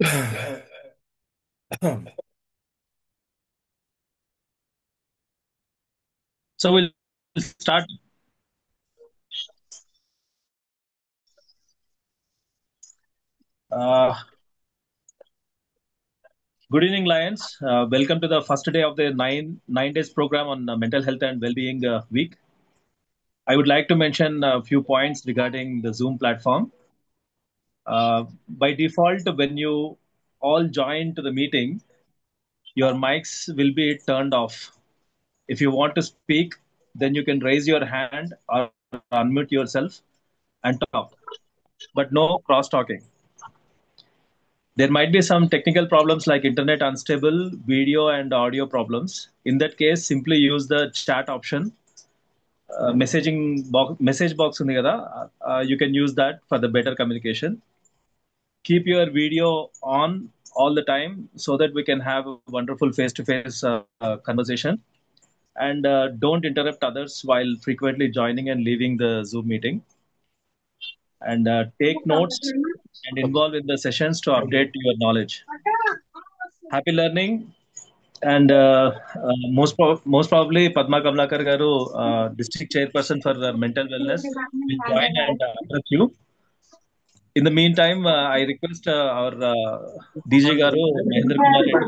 So we'll start. Uh, Good evening, Lions. Welcome to the first day of the nine days program on mental health and well-being week. I would like to mention a few points regarding the Zoom platform. By default, when you all join to the meeting, your mics will be turned off. If you want to speak, then you can raise your hand or unmute yourself and talk, but no cross talking. There might be some technical problems like internet unstable, video and audio problems. In that case, simply use the chat option. Message box ఉంది కదా, you can use that for the better communication. Keep your video on all the time so that we can have a wonderful face-to-face conversation. And don't interrupt others while frequently joining and leaving the Zoom meeting. And take notes and involve in the sessions to update your knowledge. Happy learning. And most probably Padma Kamlakar garu, district chairperson for mental wellness, will join and address you. In the meantime, I request our DJ garu Mahendra Kumar Reddy.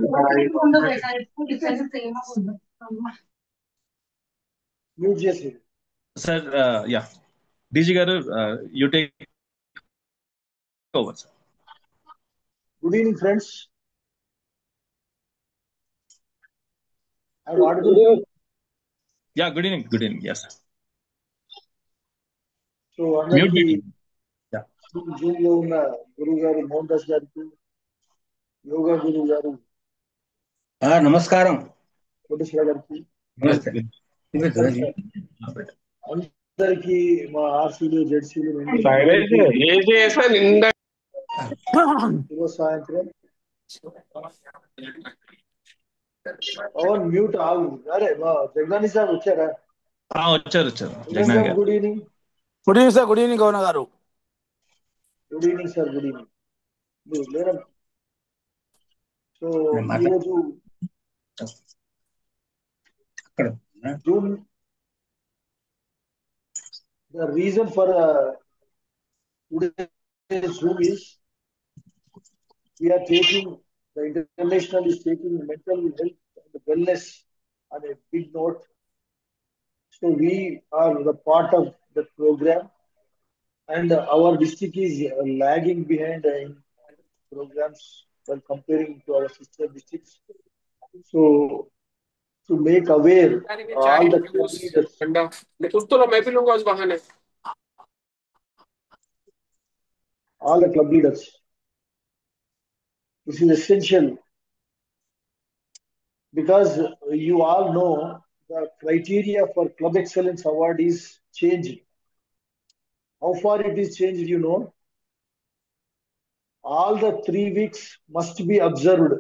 Sir, yeah, DJ garu, you take over, sir. Good evening, friends. I'm audible. Yeah, good evening. Good evening. Yes. So, Mute అందరికి meeting. Yeah. Zoom లో ఉన్న గురువు గారు మోహన్ దాస్ గారికి, యోగా గురువు గారు నమస్కారం. కోటేశ్వర గారికి, నమస్తే. అందరికి మా ఆర్సీలు జెడ్సీలు ఈరోజు సాయంత్రం మ్యూట్ ఆగు. అరే మా జగదాని సార్ వచ్చారా? వచ్చారు. Good evening. Good evening sir. Good evening governor గారు. Good evening sir. Good evening. లేరా? సో ఈరోజు zoom the reason for today's Zoom is we are taking, the international is taking mental health and wellness on a big note. So we are the part of the program, and our district is lagging behind in programs when comparing to our sister districts. So to make aware all the club leaders, this is essential because you all know the criteria for Club Excellence Award is changing. How far it is changed, you know? All the 3 weeks must be observed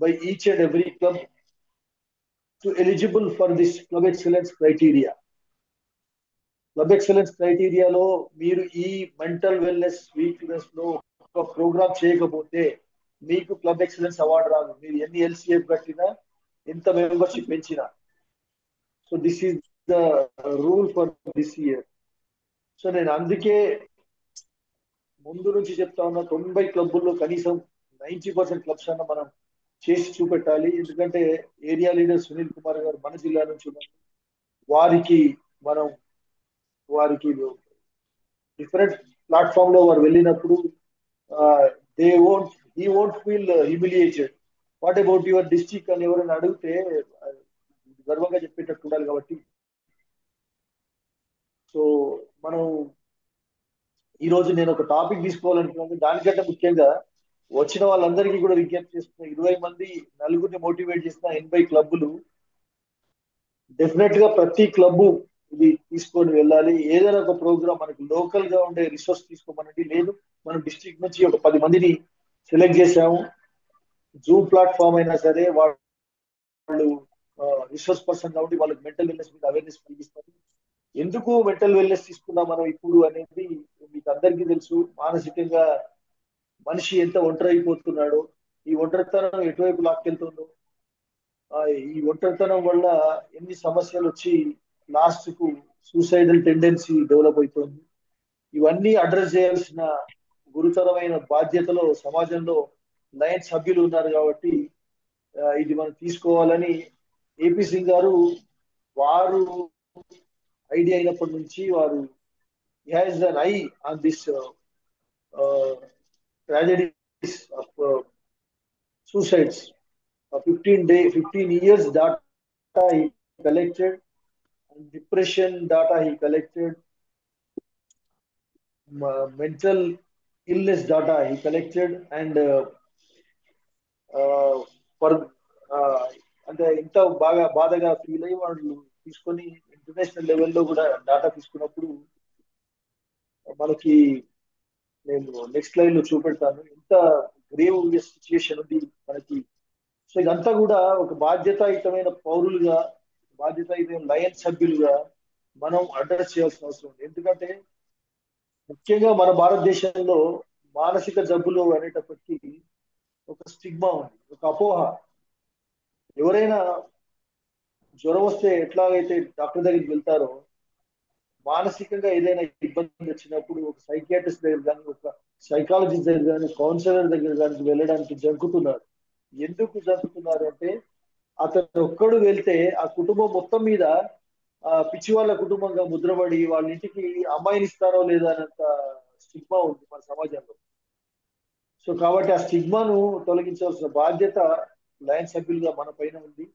by each and every club to eligible for this Club Excellence criteria. Club Excellence criteria lo మీరు ఈ mental wellness weakness లో ఒక programme చేయకపోతే మీకు club excellence award రాదు. మీరు ఎన్ని LCF కట్టినా, ఎంత మెంబర్షిప్ పెంచినా. So this is the rule for this year. So నేను అందుకే ముందు నుంచి చెప్తా ఉన్నా, 90 క్లబ్బుల్లో కనీసం 90% క్లబ్స్ అన్న మనం చేసి చూపెట్టాలి. ఎందుకంటే ఏరియా లీడర్ సునీల్ కుమార్ గారు మన జిల్లా నుంచి ఉన్నారు. వారికి డిఫరెంట్ ప్లాట్ఫామ్ లో వారు వెళ్ళినప్పుడు he won't feel humiliated. What about your district అని ఎవరైనా అడిగితే గర్వంగా చెప్పేటట్టు ఉండాలి. కాబట్టి సో మనం ఈరోజు నేను ఒక టాపిక్ తీసుకోవాలనుకున్నాను. దానికంటే ముఖ్యంగా వచ్చిన వాళ్ళందరికీ కూడా విజ్ఞప్తి చేస్తున్నా, 20 మంది నలుగురిని మోటివేట్ చేసిన 80 క్లబ్బులు డెఫినెట్ గా ప్రతి క్లబ్ ఇది తీసుకొని వెళ్ళాలి. ఏదైనా ఒక ప్రోగ్రామ్ మనకు లోకల్ గా ఉండే రిసోర్స్ తీసుకోమనండి. లేదు, మనం డిస్ట్రిక్ట్ నుంచి ఒక 10 మందిని సెలెక్ట్ చేసాము. జూమ్ ప్లాట్ఫామ్ అయినా సరే వాళ్ళు రిసోర్స్ పర్సన్ కాబట్టి వాళ్ళకి మెంటల్ వెల్నెస్ మీద అవేర్నెస్ కలిగిస్తారు. ఎందుకు మెంటల్ వెల్నెస్ తీసుకున్నాం మనం ఇప్పుడు అనేది మీకు అందరికీ తెలుసు. మానసికంగా మనిషి ఎంత ఒంటరి అయిపోతున్నాడో, ఈ ఒంటరితనం ఎటువైపు లాక్కెళ్తుందో, ఈ ఒంటరితనం వల్ల ఎన్ని సమస్యలు వచ్చి లాస్ట్ కు సూసైడల్ టెండెన్సీ డెవలప్ అవుతుంది. ఇవన్నీ అడ్రస్ చేయాల్సిన గురుతరమైన బాధ్యతలో సమాజంలో లయన్స్ సభ్యులు ఉన్నారు కాబట్టి ఇది మనం తీసుకోవాలని ఏపీ సింగ్ గారు వారు ఐడియా అయినప్పటి నుంచి వారు has an I on this tragedies of suicides. 15 years data he collected, and depression data he collected, mental illness data he collected, and for అంటే ఇంత బాధగా ఫీల్ అయ్యి వాళ్ళు తీసుకొని ఇంటర్నేషనల్ లెవెల్లో కూడా డాటా తీసుకున్నప్పుడు మనకి నేను నెక్స్ట్ లైన్ లో చూపెడతాను ఎంత గ్రేవ్ సిచ్యుయేషన్ ఉంది మనకి. సో ఇదంతా కూడా ఒక బాధ్యతాయుతమైన పౌరులుగా, బాధ్యతాయుతమైన లయన్ సభ్యులుగా మనం అడ్రస్ చేయాల్సిన అవసరం ఉంది. ఎందుకంటే ముఖ్యంగా మన భారతదేశంలో మానసిక జబ్బులు అనేటప్పటికీ ఒక స్టిగ్మా ఉంది, ఒక అపోహ. ఎవరైనా జ్వరం వస్తే ఎట్లాగైతే డాక్టర్ దగ్గరికి వెళ్తారో, మానసికంగా ఏదైనా ఇబ్బంది వచ్చినప్పుడు ఒక సైకియాట్రిస్ట్ దగ్గర కానీ, ఒక సైకాలజిస్ట్ దగ్గర కానీ, కౌన్సిలర్ దగ్గర కానీ వెళ్ళడానికి జంకుతున్నారు. ఎందుకు జంకుతున్నారు అంటే అతను ఒక్కడు వెళ్తే ఆ కుటుంబం మొత్తం మీద పిచ్చి వాళ్ళ కుటుంబంగా ముద్రపడి వాళ్ళ ఇంటికి అమ్మాయిని ఇస్తారో లేదా అనంత స్టిగ్మా ఉంది మన సమాజంలో. సో కాబట్టి ఆ స్టిగ్మాను తొలగించాల్సిన బాధ్యత లయన్ సభ్యులుగా మన పైన ఉంది.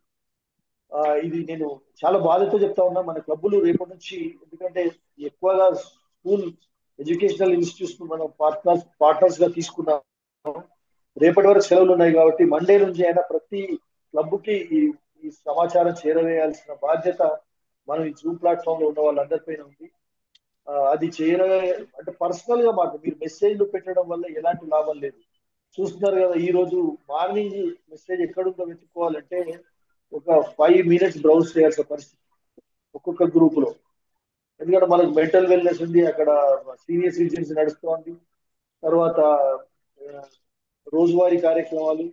ఇది నేను చాలా బాధతో చెప్తా ఉన్నా. మన క్లబ్బులు రేపటి నుంచి, ఎందుకంటే ఎక్కువగా స్కూల్ ఎడ్యుకేషనల్ ఇన్స్టిట్యూట్స్ మనం పార్ట్నర్స్ గా తీసుకున్నాం. రేపటి వరకు సెలవులు ఉన్నాయి కాబట్టి మండే నుంచి అయినా ప్రతి క్లబ్కి ఈ సమాచారం చేరవేయాల్సిన బాధ్యత మనం ఈ జూమ్ ప్లాట్ఫామ్ లో ఉన్న వాళ్ళందరిపైన ఉంది. అది అంటే పర్సనల్ గా మాకు మీరు మెసేజ్లు పెట్టడం వల్ల ఎలాంటి లాభం లేదు. చూస్తున్నారు కదా, ఈ రోజు మార్నింగ్ మెసేజ్ ఎక్కడుందో వెతుక్కోవాలంటే ఒక 5 minutes బ్రౌజ్ చేయాల్సిన పరిస్థితి ఒక్కొక్క గ్రూప్ లో. ఎందుకంటే మనకు మెంటల్ వెల్నెస్ ఉంది, అక్కడ సీనియర్ సిటిజన్స్ నడుస్తోంది, తర్వాత రోజువారీ కార్యక్రమాలు.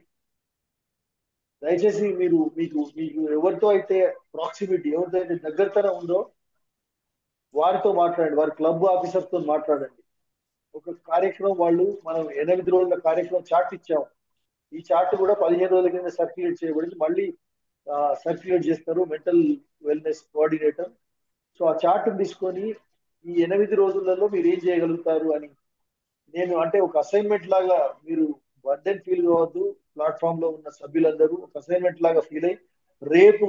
దయచేసి మీరు మీకు ఎవరితో అయితే ప్రాక్సిమిటీ, ఎవరితో అయితే దగ్గరతనం ఉందో వారితో మాట్లాడండి, వారి క్లబ్ ఆఫీసర్ తో మాట్లాడండి. ఒక కార్యక్రమం వాళ్ళు మనం 8 రోజుల కార్యక్రమం చార్ట్ ఇచ్చాము. ఈ చార్ట్ కూడా 15 రోజుల కింద సర్క్యులేట్ చేయబడింది, మళ్ళీ సర్క్యులేట్ చేస్తారు మెంటల్ వెల్నెస్ కోఆర్డినేటర్. సో ఆ చార్ట్ తీసుకొని ఈ 8 రోజులలో మీరు ఏం చేయగలుగుతారు అని నేను అంటే ఒక అసైన్మెంట్ లాగా, మీరు బర్డెన్ ఫీల్ కావద్దు. ప్లాట్ఫామ్ లో ఉన్న సభ్యులందరూ ఒక అసైన్మెంట్ లాగా ఫీల్ అయ్యి రేపు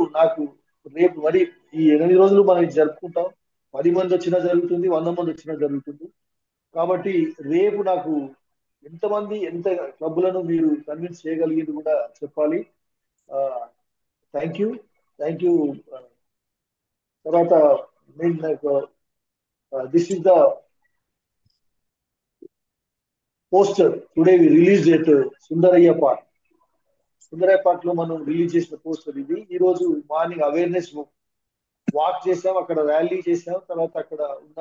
మరి ఈ 8 రోజులు మనం ఇది జరుపుకుంటాం. 10 మంది వచ్చినా జరుగుతుంది, 100 మంది వచ్చినా జరుగుతుంది. కాబట్టి రేపు నాకు ఎంత క్లబ్లను మీరు కన్విన్స్ చేయగలిగేది కూడా చెప్పాలి. Thank you. తర్వాత this is the poster today we release at Sundarayya park లో మనం రిలీజ్ చేసిన పోస్టర్ ఇది. ఈ రోజు మార్నింగ్ అవేర్నెస్ వాక్ చేసాం, అక్కడ ర్యాలీ చేసాం, తర్వాత అక్కడ ఉన్న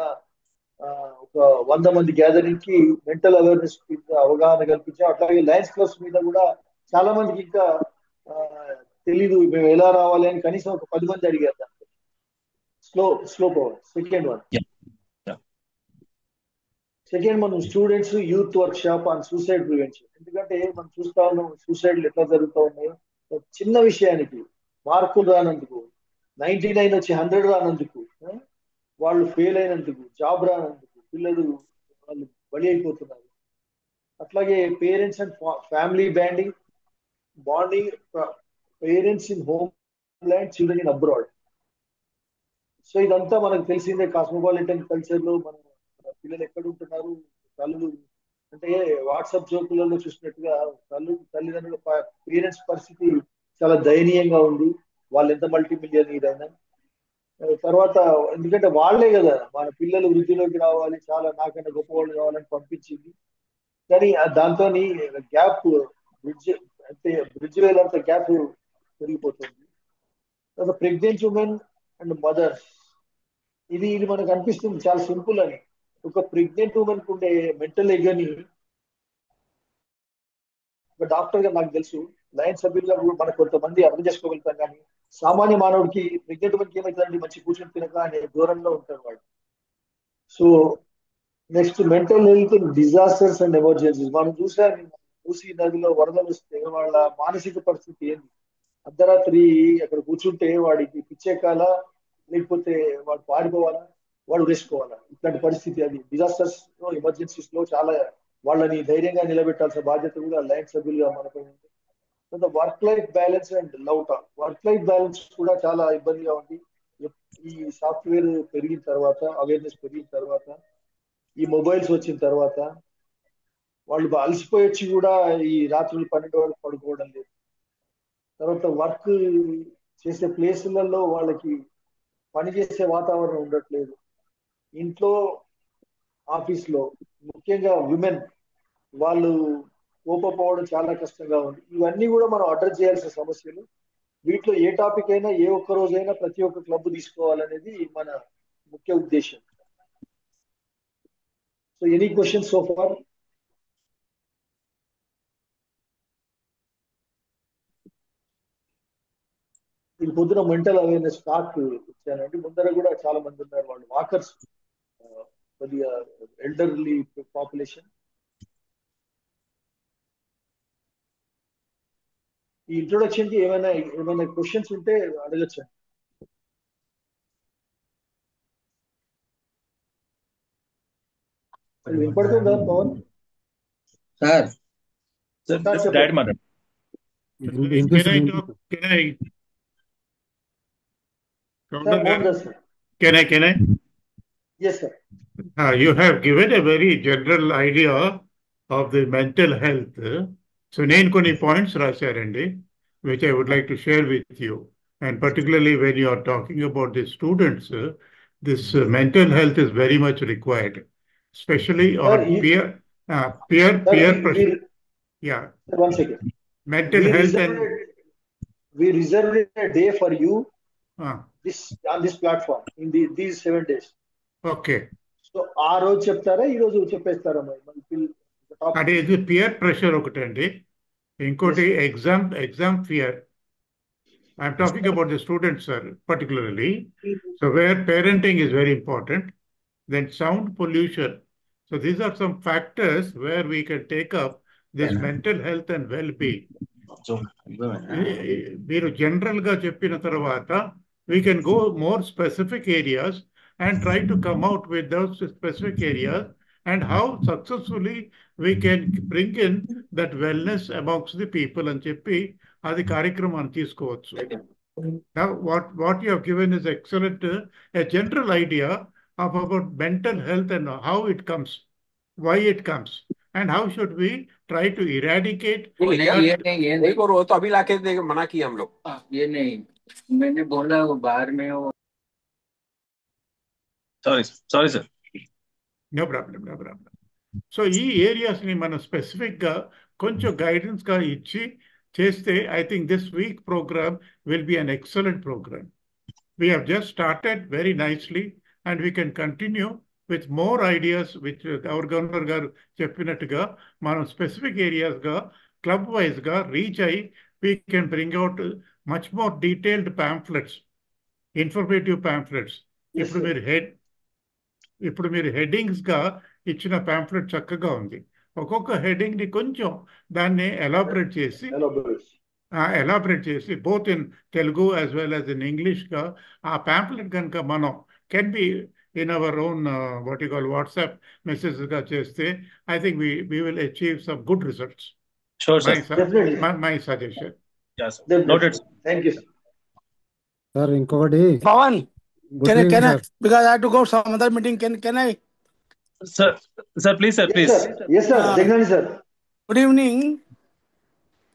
ఒక 100 మంది గ్యాదరింగ్ కి మెంటల్ అవేర్నెస్ అవగాహన కల్పించాం. అట్లాగే లయన్స్ క్లబ్స్ మీద కూడా చాలా మందికి ఇంకా తెలీదు మేము ఎలా రావాలి అని కనీసం ఒక 10 మంది అడిగారు. దాంట్లో స్లో పవర్ సెకండ్ మనం students youth work shop on suicide prevention. ఎందుకంటే మనం చూస్తా ఉన్నాం సూసైడ్లు ఎట్లా జరుగుతూ ఉన్నాయో. చిన్న విషయానికి మార్కులు రానందుకు, 99 వచ్చి 100 రానందుకు, వాళ్ళు ఫెయిల్ అయినందుకు, జాబ్ రానందుకు పిల్లలు వాళ్ళు బలి అయిపోతున్నారు. అట్లాగే parents and family bonding parents in home land, children in abroad. So ఇదంతా మనకు తెలిసిందే. కాస్మోపాలిటన్ కల్చర్ లో మన పిల్లలు ఎక్కడ ఉంటున్నారు, తల్లులు అంటే వాట్సాప్ జోకులలో చూసినట్టుగా తల్లిదండ్రుల పేరెంట్స్ పరిస్థితి చాలా దయనీయంగా ఉంది. వాళ్ళు ఎంత మల్టీ మిలియనీర్ అయినా. తర్వాత ఎందుకంటే వాళ్లే కదా మన పిల్లలు వృద్ధిలోకి రావాలి, చాలా నాకన్నా గొప్ప వాళ్ళు కావాలని పంపించింది. కానీ దాంతో గ్యాప్ బ్రిడ్జ్ వేలంత గ్యాప్ పెరిగిపోతుంది. తర్వాత ప్రెగ్నెంట్ ఉమెన్ అండ్ మదర్స్, ఇది మనకు అనిపిస్తుంది చాలా సింపుల్ అని. ఒక ప్రెగ్నెంట్ ఉమెన్ కు ఉండే మెంటల్ ఎగని ఒక డాక్టర్ గా నాకు తెలుసు, లయన్ సభ్యులుగా కూడా మనకు కొంతమంది అర్థం చేసుకోగలుగుతాం, కానీ సామాన్య మానవుడికి ప్రెగ్నెంట్ మనకి ఏమవుతుందండి, మంచి కూర్చొని తినక అనే దూరంలో ఉంటాడు వాడు. So next mental health disasters and emergencies. మనం చూసాం మూసీ నదిలో వరదలు వస్తే వాళ్ళ మానసిక పరిస్థితి ఏంది. అర్ధరాత్రి అక్కడ కూర్చుంటే వాడికి పిచ్చెక్కాల, లేకపోతే వాడు పారిపోవాలా, వాడు వేసుకోవాలా, ఇట్లాంటి పరిస్థితి. అది డిజాస్టర్స్ లో ఎమర్జెన్సీస్ లో చాలా వాళ్ళని ధైర్యంగా నిలబెట్టాల్సిన బాధ్యత కూడా లైన్ సభ్యులుగా మనపై ఉంది. Work life balance and love talk. Work life balance కూడా చాలా ఇబ్బందిగా ఉంది. ఈ సాఫ్ట్వేర్ పెరిగిన తర్వాత, అవేర్నెస్ పెరిగిన తర్వాత, ఈ మొబైల్స్ వచ్చిన తర్వాత వాళ్ళు అలసిపోయి వచ్చి కూడా ఈ రాత్రులు 12 వరకు పడుకోవడం లేదు. తర్వాత వర్క్ చేసే ప్లేసులలో వాళ్ళకి పని చేసే వాతావరణం ఉండట్లేదు. ఇంట్లో, ఆఫీస్లో, ముఖ్యంగా విమెన్ వాళ్ళు కోపపోవడం చాలా కష్టంగా ఉంది. ఇవన్నీ కూడా మనం అడ్రస్ చేయాల్సిన సమస్యలు. వీటిలో ఏ టాపిక్ అయినా ఏ ఒక్క రోజైనా ప్రతి ఒక్క క్లబ్ తీసుకోవాలనేది మన ముఖ్య ఉద్దేశం. So any question so far? ఈ పొద్దున మెంటల్ అవేర్నెస్ టాక్ ఇచ్చానండి. ముందర కూడా చాలా మంది ఉన్నారు, వాళ్ళు వాకర్స్, కొద్దిగా ఎల్డర్లీ పాపులేషన్. ఈ ఇంట్రొడక్షన్ కి ఏమైనా క్వశ్చన్స్ ఉంటే అడగచ్చండి. వినపడుతుందా పవన్? సార్ సార్ చెప్పండి. డైరెక్ట్ మాట్లాడు. Can I sir Mohan sir. can I? Yes, sir. You have given a very general idea of the mental health. So నేను కొన్ని points రాశారండి, which I would like to share with you. And particularly when you are talking about the students, this mental health is very much required, especially on peer pressure. Yeah. Sir, 1 second. Mental health and we reserved a day for you on this platform in these 7 days. Okay. So ఆ రోజు చెప్తారా, ఈ రోజు చెప్పేస్తారా? అంటే ఇది peer pressure ఒకటండి, ఇంకోటి exam fear. I'm talking about the students sir particularly. So where parenting is very important. Then sound pollution. So these are some factors where we can take up this mental health and well-being. మీరు general గా చెప్పిన తర్వాత we can go more specific areas and try to come out with those specific areas and how successfully we can bring in that wellness amongst the people అని చెప్పి అది కార్యక్రమాన్ని తీసుకోవచ్చు. Now what you have given is excellent, a general idea about mental health and how it comes, why it comes, and how should we try to eradicate. ये नहीं करो तो अभी लाके मना किया हम लोग. ये नहीं, मैंने बोला वो बाहर में वो. Sorry sir. No problem. So ఈ ఏరియాస్ని మనం స్పెసిఫిక్గా కొంచెం గైడెన్స్గా ఇచ్చి చేస్తే I think this week program will be an excellent program. We have just started very nicely and we can continue with more ideas which our governor గారు చెప్పినట్టుగా మనం స్పెసిఫిక్ ఏరియాస్గా క్లబ్ వైజ్గా రీచ్ అయ్యి we can bring out much more detailed pamphlets, informative pamphlets. ఇప్పుడు మీరు హెడ్డింగ్స్గా ఇచ్చిన ప్యాంఫ్లెట్ చక్కగా ఉంది. ఒక్కొక్క హెడ్డింగ్ని కొంచెం దాన్ని ఎలాబరేట్ చేసి both in Telugu as well as in ఇంగ్లీష్గా ఆ ప్యాంఫ్లెట్ కనుక మనం can be in our own what you call WhatsApp మెసేజ్గా చేస్తే I think we will achieve some good results. Sure, sir. My suggestion. Yes, sir. Noted. Thank you, sir. Sir, ఇంకొకటి Pawan, good evening, can I, sir. because I have to go some other meeting, can I? Sir, please, sir, please. Yes, sir. Definitely, sir. Good evening.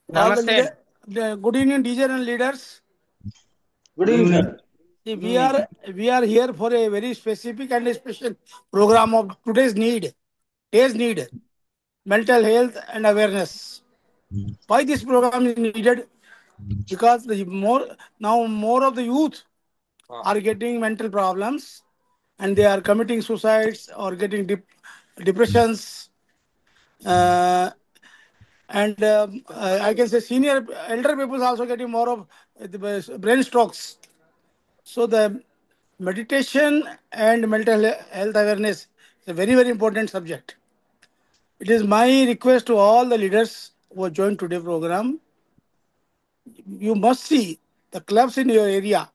All the Namaste. good evening, teacher and leaders. Good evening, sir. See, we are here for a very specific and special program of today's need, mental health and awareness. Why this program is needed? Because more of the youth are getting mental problems and they are committing suicides or getting depressions. And I can say elder people also getting more of the brain strokes. So the meditation and mental health awareness is a very, very important subject. It is my request to all the leaders who have joined today's program. You must see the clubs in your area.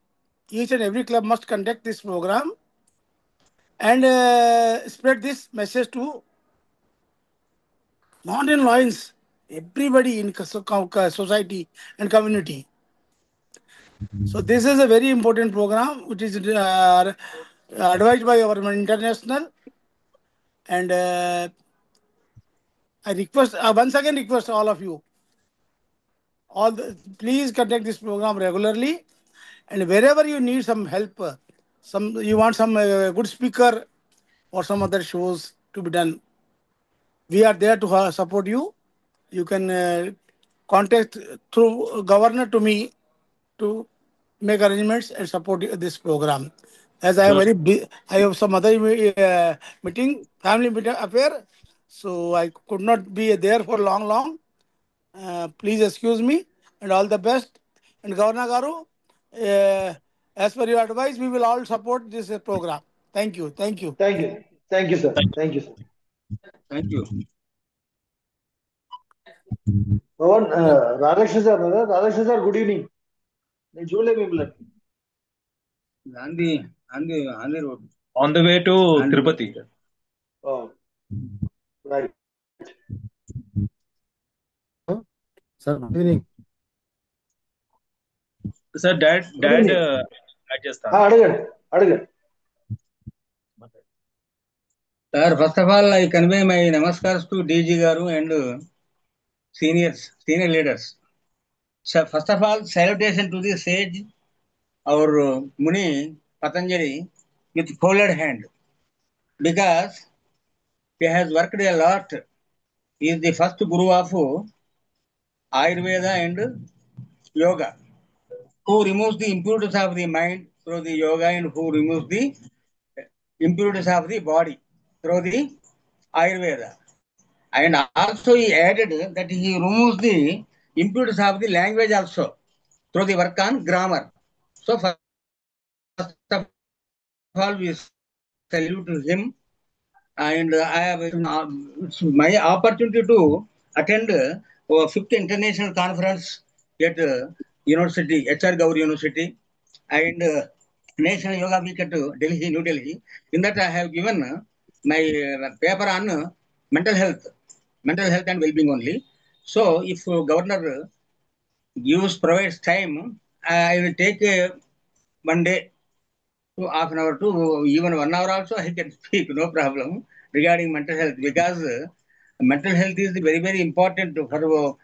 Each and every club must conduct this program and spread this message to mountain lions, everybody in society and community. So this is a very important program which is advised by our international, and I request once again request all of you, please conduct this program regularly, and wherever you need some help, you want some good speaker or some other shows to be done, we are there to support you. You can contact through governor to me to make arrangements and support this program. As I Sure. I have some other meeting, family meeting affair, so I could not be there for long. Please excuse me, and all the best. And Governor Garu, as per your advice, we will all support this program. Thank you. Thank you. Thank you, sir. Thank you, sir. Thank you. Pawan, Radhakrishna sir, Radhakrishna sir, good evening. నేను చూడలే మిమ్మల్ని. Gandhi road. On the way to Tirupati. Oh, right. Sir, good evening. Sir, dad evening. adjust. అడగండి. Sir, first of all, I convey my namaskars to DG Garu and senior leaders. So, first of all, salutation to the sage, our Muni Patanjali, with folded hand, because he has worked a lot. He is the first guru of Ayurveda and yoga, who removes the impurities of the mind through the yoga and who removes the impurities of the body through the Ayurveda. And also he added that he removes the impurities of the language also through the work on grammar. So first of all, we salute him, and it's my opportunity to attend a 5th international conference at University, HR Gaur University, and National Yoga Week at Delhi, New Delhi. In that I have given my paper on mental health and well-being only. So if governor provides time, I will take one day to half an hour to even 1 hour also I can speak, no problem, regarding mental health, because mental health is very, very important for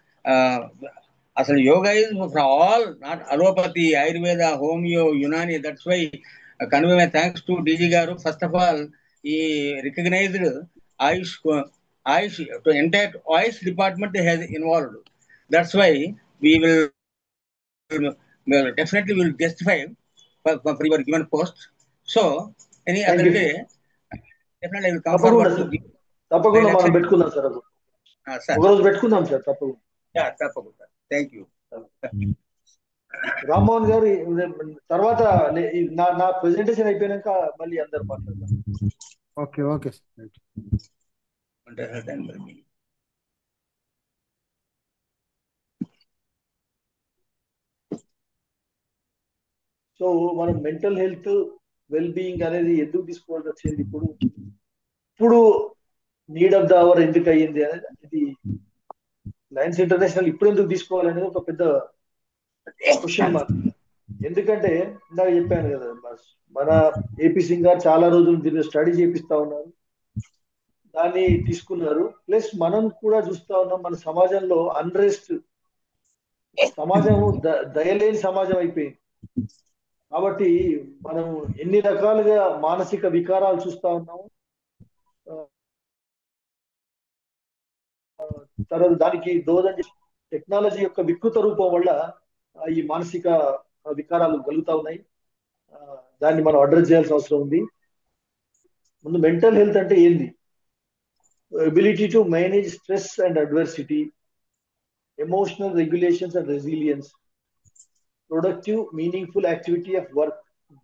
asal yoga is for all, not allopathy, Ayurveda, Homeo, Unani. That's why convey my thanks to DG Garu. First of all, he recognized Ayush, to entire Ayush department has involved. That's why we will definitely will justify for your given post. So any Thank other you. day, definitely I will come forward to give. తప్పకుండా మనం పెట్టుకుందాం sir. Sir. ఒకరోజు పెట్టుకుందాం sir తప్పకుండా. Yeah, తప్పకుండా. Thank you. Rammohan గారు తర్వాత నా ప్రెజెంటేషన్ అయిపోయాక మళ్ళీ అందరు మాట్లాడతాం. ఓకే. సో మనం మెంటల్ హెల్త్ వెల్ బీయింగ్ అనేది ఎందుకు తీసుకోవాల్సి వచ్చింది, ఇప్పుడు నీడ్ ఆఫ్ ద అవర్ ఎందుకు అయ్యింది అనేది, ఇది లయన్స్ ఇంటర్నేషనల్ ఇప్పుడు ఎందుకు తీసుకోవాలనేది ఒక పెద్ద క్వశ్చన్ మార్క్. ఎందుకంటే ఇందాక చెప్పాను కదా, మన ఏపీ సింగ్ గారు చాలా రోజులు దీన్ని స్టడీ చేపిస్తా ఉన్నారు, దాన్ని తీసుకున్నారు. ప్లస్ మనం కూడా చూస్తా ఉన్నాం, మన సమాజంలో అన్రెస్ట్, సమాజం దయలేని సమాజం అయిపోయింది. కాబట్టి మనం ఎన్ని రకాలుగా మానసిక వికారాలు చూస్తా ఉన్నాము. తర్వాత దానికి దోహదం టెక్నాలజీ యొక్క వికృత రూపం వల్ల ఈ మానసిక వికారాలు కలుగుతా ఉన్నాయి. దాన్ని మనం అడ్రస్ చేయాల్సిన అవసరం ఉంది. ముందు మెంటల్ హెల్త్ అంటే ఏంది? Ability to manage stress and adversity, emotional regulations and resilience, productive, meaningful activity of work,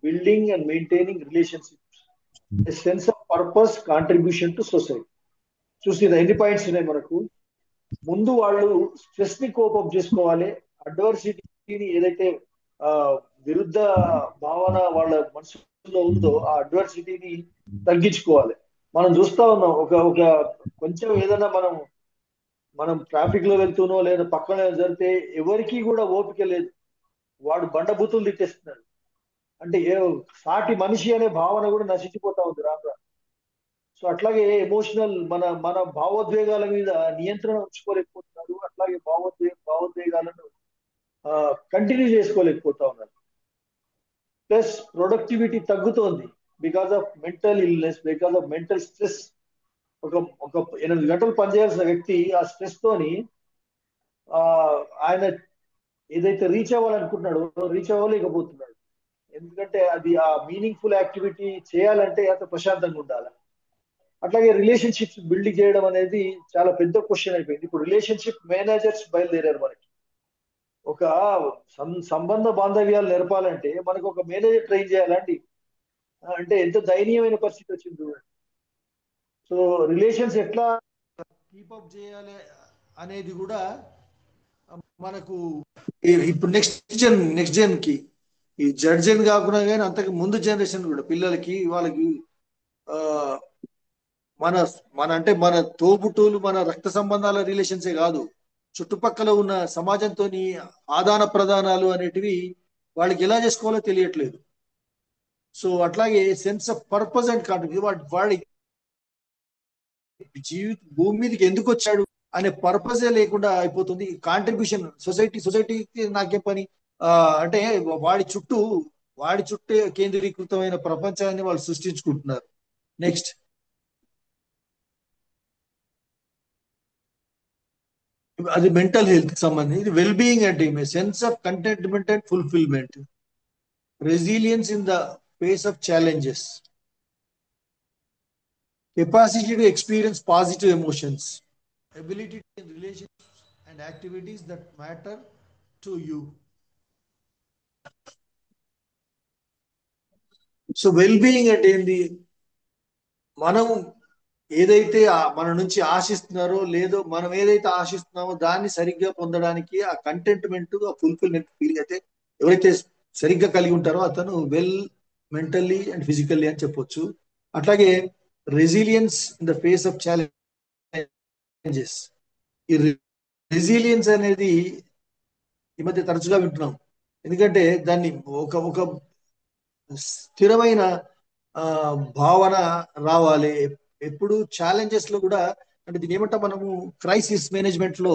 building and maintaining relationships, a sense of purpose, contribution to society. చూసిన ఎన్ని పాయింట్స్ ఉన్నాయి మనకు. ముందు వాళ్ళు స్ట్రెస్ ని కోపం చేసుకోవాలి, అడ్వర్సిటీని ఏదైతే ఆ విరుద్ధ భావన వాళ్ళ మనసులో ఉందో ఆ అడ్వర్సిటీని తగ్గించుకోవాలి. మనం చూస్తా ఉన్నాం, ఒక ఒక కొంచెం ఏదైనా మనం ట్రాఫిక్ లో వెళ్తూనో లేదా పక్కన జరిగితే ఎవరికి కూడా ఓపిక లేదు, వాడు బండబూతులు తిట్టేస్తున్నాడు. అంటే సాటి మనిషి అనే భావన కూడా నశించిపోతా ఉంది రాను. సో అట్లాగే ఎమోషనల్ మన భావోద్వేగాల మీద నియంత్రణ ఉంచుకోలేకపోతున్నారు. అట్లాగే భావోద్వేగాలను కంటిన్యూ చేసుకోలేకపోతా ఉన్నారు. ప్లస్ ప్రొడక్టివిటీ తగ్గుతోంది because of mental illness, because of mental stress. ఒక 8 గంటలు పనిచేయాల్సిన వ్యక్తి ఆ స్ట్రెస్ తోని ఆయన ఏదైతే రీచ్ అవ్వాలనుకుంటున్నాడో రీచ్ అవ్వలేకపోతున్నాడు. ఎందుకంటే అది ఆ మీనింగ్ఫుల్ యాక్టివిటీ చేయాలంటే అంత ప్రశాంతంగా ఉండాలి. అట్లాగే రిలేషన్షిప్స్ బిల్డ్ చేయడం అనేది చాలా పెద్ద క్వశ్చన్ అయిపోయింది. ఇప్పుడు రిలేషన్షిప్ మేనేజర్స్ బయలుదేరారు. మనకి ఒక సంబంధ బాంధవ్యాలు నేర్పాలంటే మనకు ఒక మేనేజర్ ట్రైన్ చేయాలండి. అంటే ఎంత దయనీయమైన పరిస్థితి వచ్చింది చూడండి. సో రిలేషన్స్ ఎట్లా కీపప్ చేయాలి అనేది కూడా మనకు ఇప్పుడు నెక్స్ట్ జన్ కి ఈ జన్ కాకుండా కానీ అంతకు ముందు జనరేషన్ కూడా పిల్లలకి వాళ్ళకి మన తోబుట్టువులు, మన రక్త సంబంధాల రిలేషన్సే కాదు, చుట్టుపక్కల ఉన్న సమాజంతో ఆదాన ప్రదానాలు అనేటివి వాళ్ళకి ఎలా చేసుకోవాలో తెలియట్లేదు. సో అట్లాగే sense of purpose and contribution, వాడి భూమి మీదకి ఎందుకు వచ్చాడు అనే పర్పసే లేకుండా అయిపోతుంది. కాంట్రిబ్యూషన్ సొసైటీకి నాకేం పని అంటే వాడి చుట్టూ కేంద్రీకృతమైన ప్రపంచాన్ని వాళ్ళు సృష్టించుకుంటున్నారు. నెక్స్ట్ అది మెంటల్ హెల్త్ కి సంబంధించి. వెల్ బీయింగ్ అంటే sense of contentment and fulfilment, resilience in the face of challenges, capacity to experience positive emotions, ability to in relationships and activities that matter to you. So well-being అంటే ఏంది? మనం ఏదైతే మన నుంచి ఆశిస్తున్నారో లేదో, మనం ఏదైతే ఆశిస్తున్నామో దాన్ని సరిగ్గా పొందడానికి ఆ కంటెంట్మెంట్, ఆ ఫుల్ఫిల్మెంట్ ఫీలింగ్ అయితే ఎవరైతే సరిగ్గా కలిగి ఉంటారో అతను వెల్ మెంటల్లీ అండ్ ఫిజికల్లీ అని చెప్పొచ్చు. అట్లాగే resilience in the face of challenges. ఈ రెసిలియన్స్ అనేది ఈ మధ్య తరచుగా వింటున్నాం. ఎందుకంటే దాన్ని ఒక స్థిరమైన భావన రావాలి ఎప్పుడు ఛాలెంజెస్ లో కూడా. అంటే దీని ఏమంటా మనము క్రైసిస్ మేనేజ్మెంట్ లో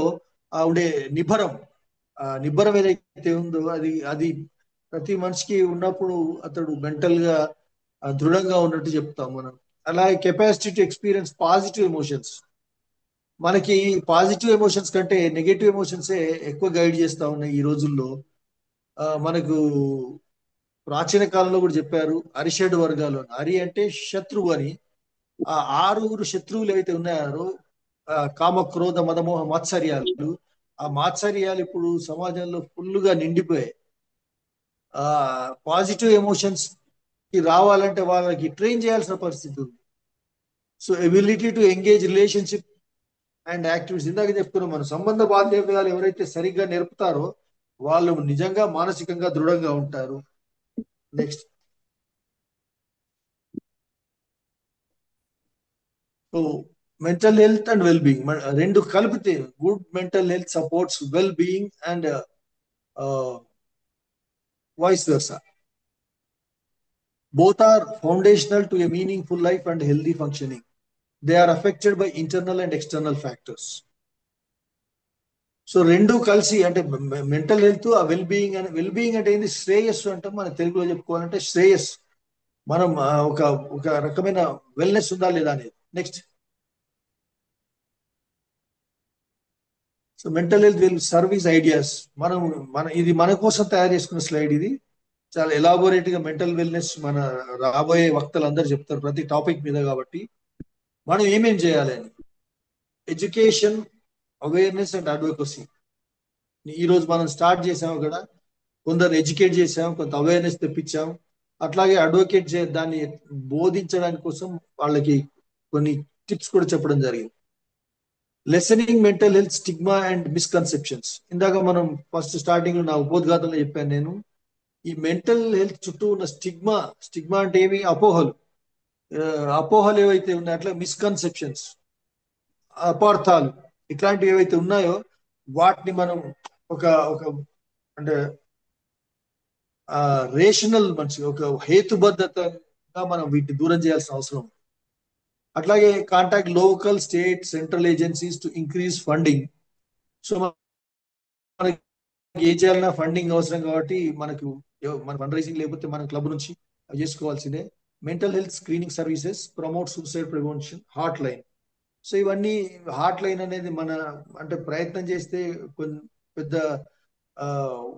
ఉండే నిబ్బరం ఏదైతే ఉందో అది ప్రతి మనిషికి ఉన్నప్పుడు అతడు మెంటల్ గా దృఢంగా ఉన్నట్టు చెప్తాం మనం. అలాగే capacity to experience positive emotions. మనకి పాజిటివ్ ఎమోషన్స్ కంటే నెగటివ్ ఎమోషన్సే ఎక్కువ గైడ్ చేస్తా ఉన్నాయి ఈ రోజుల్లో. మనకు ప్రాచీన కాలంలో కూడా చెప్పారు అరిషడ్ వర్గాలు. అరి అంటే శత్రువు అని. ఆ 6 శత్రువులు ఏవైతే ఉన్నాయో కామ, క్రోధ, మదమోహ, మాత్సర్యాలు. ఆ మాత్సర్యాలు ఇప్పుడు సమాజంలో ఫుల్గా నిండిపోయాయి. పాజిటివ్ ఎమోషన్స్ కి రావాలంటే వాళ్ళకి ట్రైన్ చేయాల్సిన పరిస్థితి ఉంది. So ability to engage relationship and activities. ఇందాక చెప్తున్నాం, మన సంబంధ బాంధవ్యాలు ఎవరైతే సరిగ్గా నేర్పుతారో వాళ్ళు నిజంగా మానసికంగా దృఢంగా ఉంటారు. Next so mental health and well being రెండు కలిపితే good mental health supports well being and vice versa. Both are foundational to a meaningful life and healthy functioning. They are affected by internal and external factors. So రెండు కలిసి అంటే mental health, ఆ well being అంటే ఏంది? శ్రేయస్సు అంటాం మన తెలుగులో చెప్పుకోవాలంటే. శ్రేయస్ మనం ఒక రకమైన వెల్నెస్ ఉందా లేదా అనేది. Next so mental health will service ideas. ఇది మన కోసం తయారు చేసుకున్న స్లైడ్. ఇది చాలా ఎలాబోరేట్ గా మెంటల్ వెల్నెస్ మన రాబోయే వక్తలు అందరూ చెప్తారు ప్రతి టాపిక్ మీద. కాబట్టి మనం ఏమేం చేయాలి అని: ఎడ్యుకేషన్, అవేర్నెస్ అండ్ అడ్వొకసీ. ఈ రోజు మనం స్టార్ట్ చేసాము కదా, కొందరు ఎడ్యుకేట్ చేసాం, కొంత అవేర్నెస్ తెప్పించాం. అట్లాగే అడ్వకేట్ దాన్ని బోధించడానికి కోసం వాళ్ళకి కొన్ని టిప్స్ కూడా చెప్పడం జరిగింది. Lessening mental health stigma and misconceptions. ఇందాక మనం ఫస్ట్ స్టార్టింగ్ లో నా ఉపోద్ఘాతంలో చెప్పాను నేను. ఈ మెంటల్ హెల్త్ చుట్టూ ఉన్న స్టిగ్మా అంటే ఏమి? అపోహలు. అపోహలు ఏవైతే ఉన్నాయో, అట్లా మిస్కన్సెప్షన్స్, అపార్థాలు, ఇట్లాంటివి ఏవైతే ఉన్నాయో వాటిని మనం ఒక ఒక అంటే రేషనల్ మనిషి, ఒక హేతుబద్ధతగా మనం వీటిని దూరం చేయాల్సిన అవసరం ఉంది. అట్లాగే contact local, state, central agencies to increase funding. So మనకి ఏం చేయాలన్నా ఫండింగ్ అవసరం కాబట్టి మన ఫండ్ రైజింగ్ లేకపోతే మన క్లబ్ నుంచి చేసుకోవాల్సిందే. Mental health screening services, promote suicide prevention, hot line. So ఇవన్నీ హాట్ లైన్ అనేది మన అంటే ప్రయత్నం చేస్తే కొన్ని పెద్ద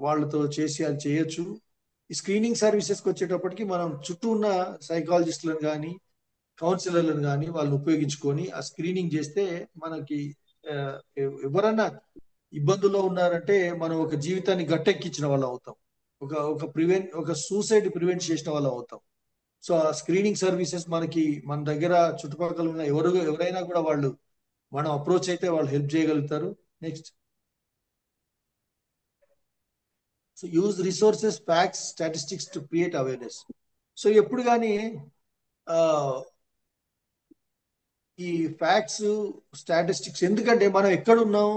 వాళ్ళతో చేసి అది చేయొచ్చు. ఈ స్క్రీనింగ్ సర్వీసెస్కి వచ్చేటప్పటికి మనం చుట్టూ ఉన్న సైకాలజిస్టులను కానీ కౌన్సిలర్లను కానీ వాళ్ళని ఉపయోగించుకొని ఆ స్క్రీనింగ్ చేస్తే మనకి ఎవరన్నా ఇబ్బందుల్లో ఉన్నారంటే మనం ఒక జీవితాన్ని గట్టెక్కించిన వాళ్ళం అవుతాం, ఒక సూసైడ్ ప్రివెంట్ చేసిన వాళ్ళం అవుతాం. సో ఆ స్క్రీనింగ్ సర్వీసెస్ మన దగ్గర చుట్టుపక్కల ఉన్న ఎవరైనా కూడా మనం అప్రోచ్ అయితే వాళ్ళు హెల్ప్ చేయగలుగుతారు. Next, so use resources, facts, statistics to create awareness. So ఎప్పుడు కానీ ఈ ఫ్యాక్ట్స్, స్టాటిస్టిక్స్, ఎందుకంటే మనం ఎక్కడున్నాం,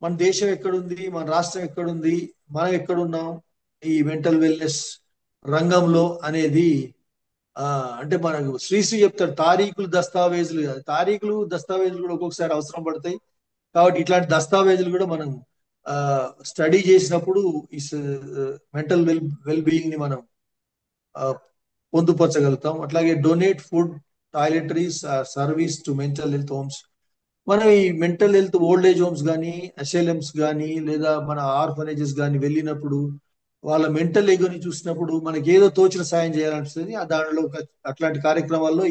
మన దేశం ఎక్కడుంది, మన రాష్ట్రం ఎక్కడుంది, మనం ఎక్కడున్నాం ఈ మెంటల్ వెల్నెస్ రంగంలో అనేది అంటే మనకు శ్రీశ్రీ చెప్తాడు, తారీఖులు దస్తావేజులు కూడా ఒక్కొక్కసారి అవసరం పడతాయి. కాబట్టి ఇట్లాంటి దస్తావేజులు కూడా మనం స్టడీ చేసినప్పుడు ఈ మెంటల్ వెల్ బీయింగ్ ని మనం పొందుపరచగలుగుతాం. అట్లాగే donate food, toiletries, service to mental health homes. మనం ఈ mental health old age homes కానీ, అసైలమ్స్ కానీ, లేదా మన ఆర్ఫనేజెస్ కానీ వెళ్ళినప్పుడు వాళ్ళ మెంటల్ ఎగోని చూసినప్పుడు మనకి ఏదో తోచిన సాయం చేయాలనిపిస్తుంది. దానిలో అట్లాంటి కార్యక్రమాల్లో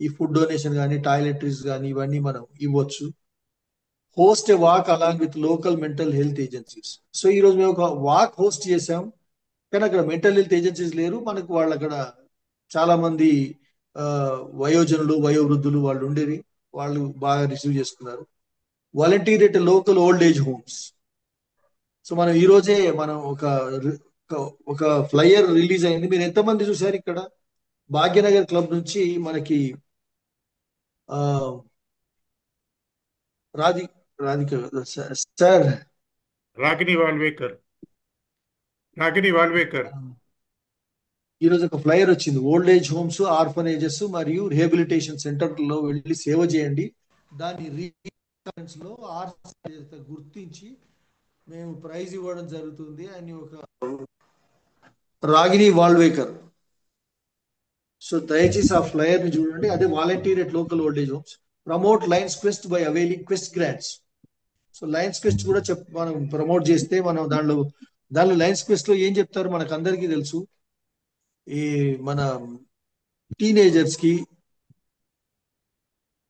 ఈ ఫుడ్ డొనేషన్ కానీ, టాయిలెటరీస్ కానీ ఇవన్నీ మనం ఇవ్వచ్చు. Host a walk along with local mental health agencies. So ఈ రోజు మేము ఒక వాక్ హోస్ట్ చేసాం, కానీ అక్కడ మెంటల్ హెల్త్ ఏజెన్సీస్ లేరు. మనకు వాళ్ళు అక్కడ చాలా మంది వయోజనులు, వయోవృద్ధులు వాళ్ళు ఉండేది, వాళ్ళు బాగా రిసీవ్ చేసుకున్నారు. Volunteer at local old age homes. So మనం ఈ రోజే మనం ఒక ఫ్లైయర్ రిలీజ్ అయింది. మీరు ఎంతమంది చూసారు? ఇక్కడ భాగ్యనగర్ క్లబ్ నుంచి మనకి రాధిక సార్, రాగిణి వాల్వేకర్ ఈరోజు ఒక ఫ్లైయర్ వచ్చింది. ఓల్డ్ ఏజ్ హోమ్స్, ఆర్ఫనేజెస్ మరియు రిహాబిలిటేషన్ సెంటర్ లో వెళ్ళి సేవ చేయండి, దాని లో గుర్తించి మేము ప్రైజ్ ఇవ్వడం జరుగుతుంది అని ఒక రాగిణి వాల్వేకర్. సో దయచేసి ఆ ఫ్లైయర్ ని చూడండి. అదే volunteer at local old age homes, promote Lions quest by availing quest grants. So Lions quest కూడా మనం ప్రమోట్ చేస్తే మనం దానిలో లయన్స్ క్వెస్ట్ లో ఏం చెప్తారు మనకు అందరికీ తెలుసు. ఈ మన టీనేజర్స్ కి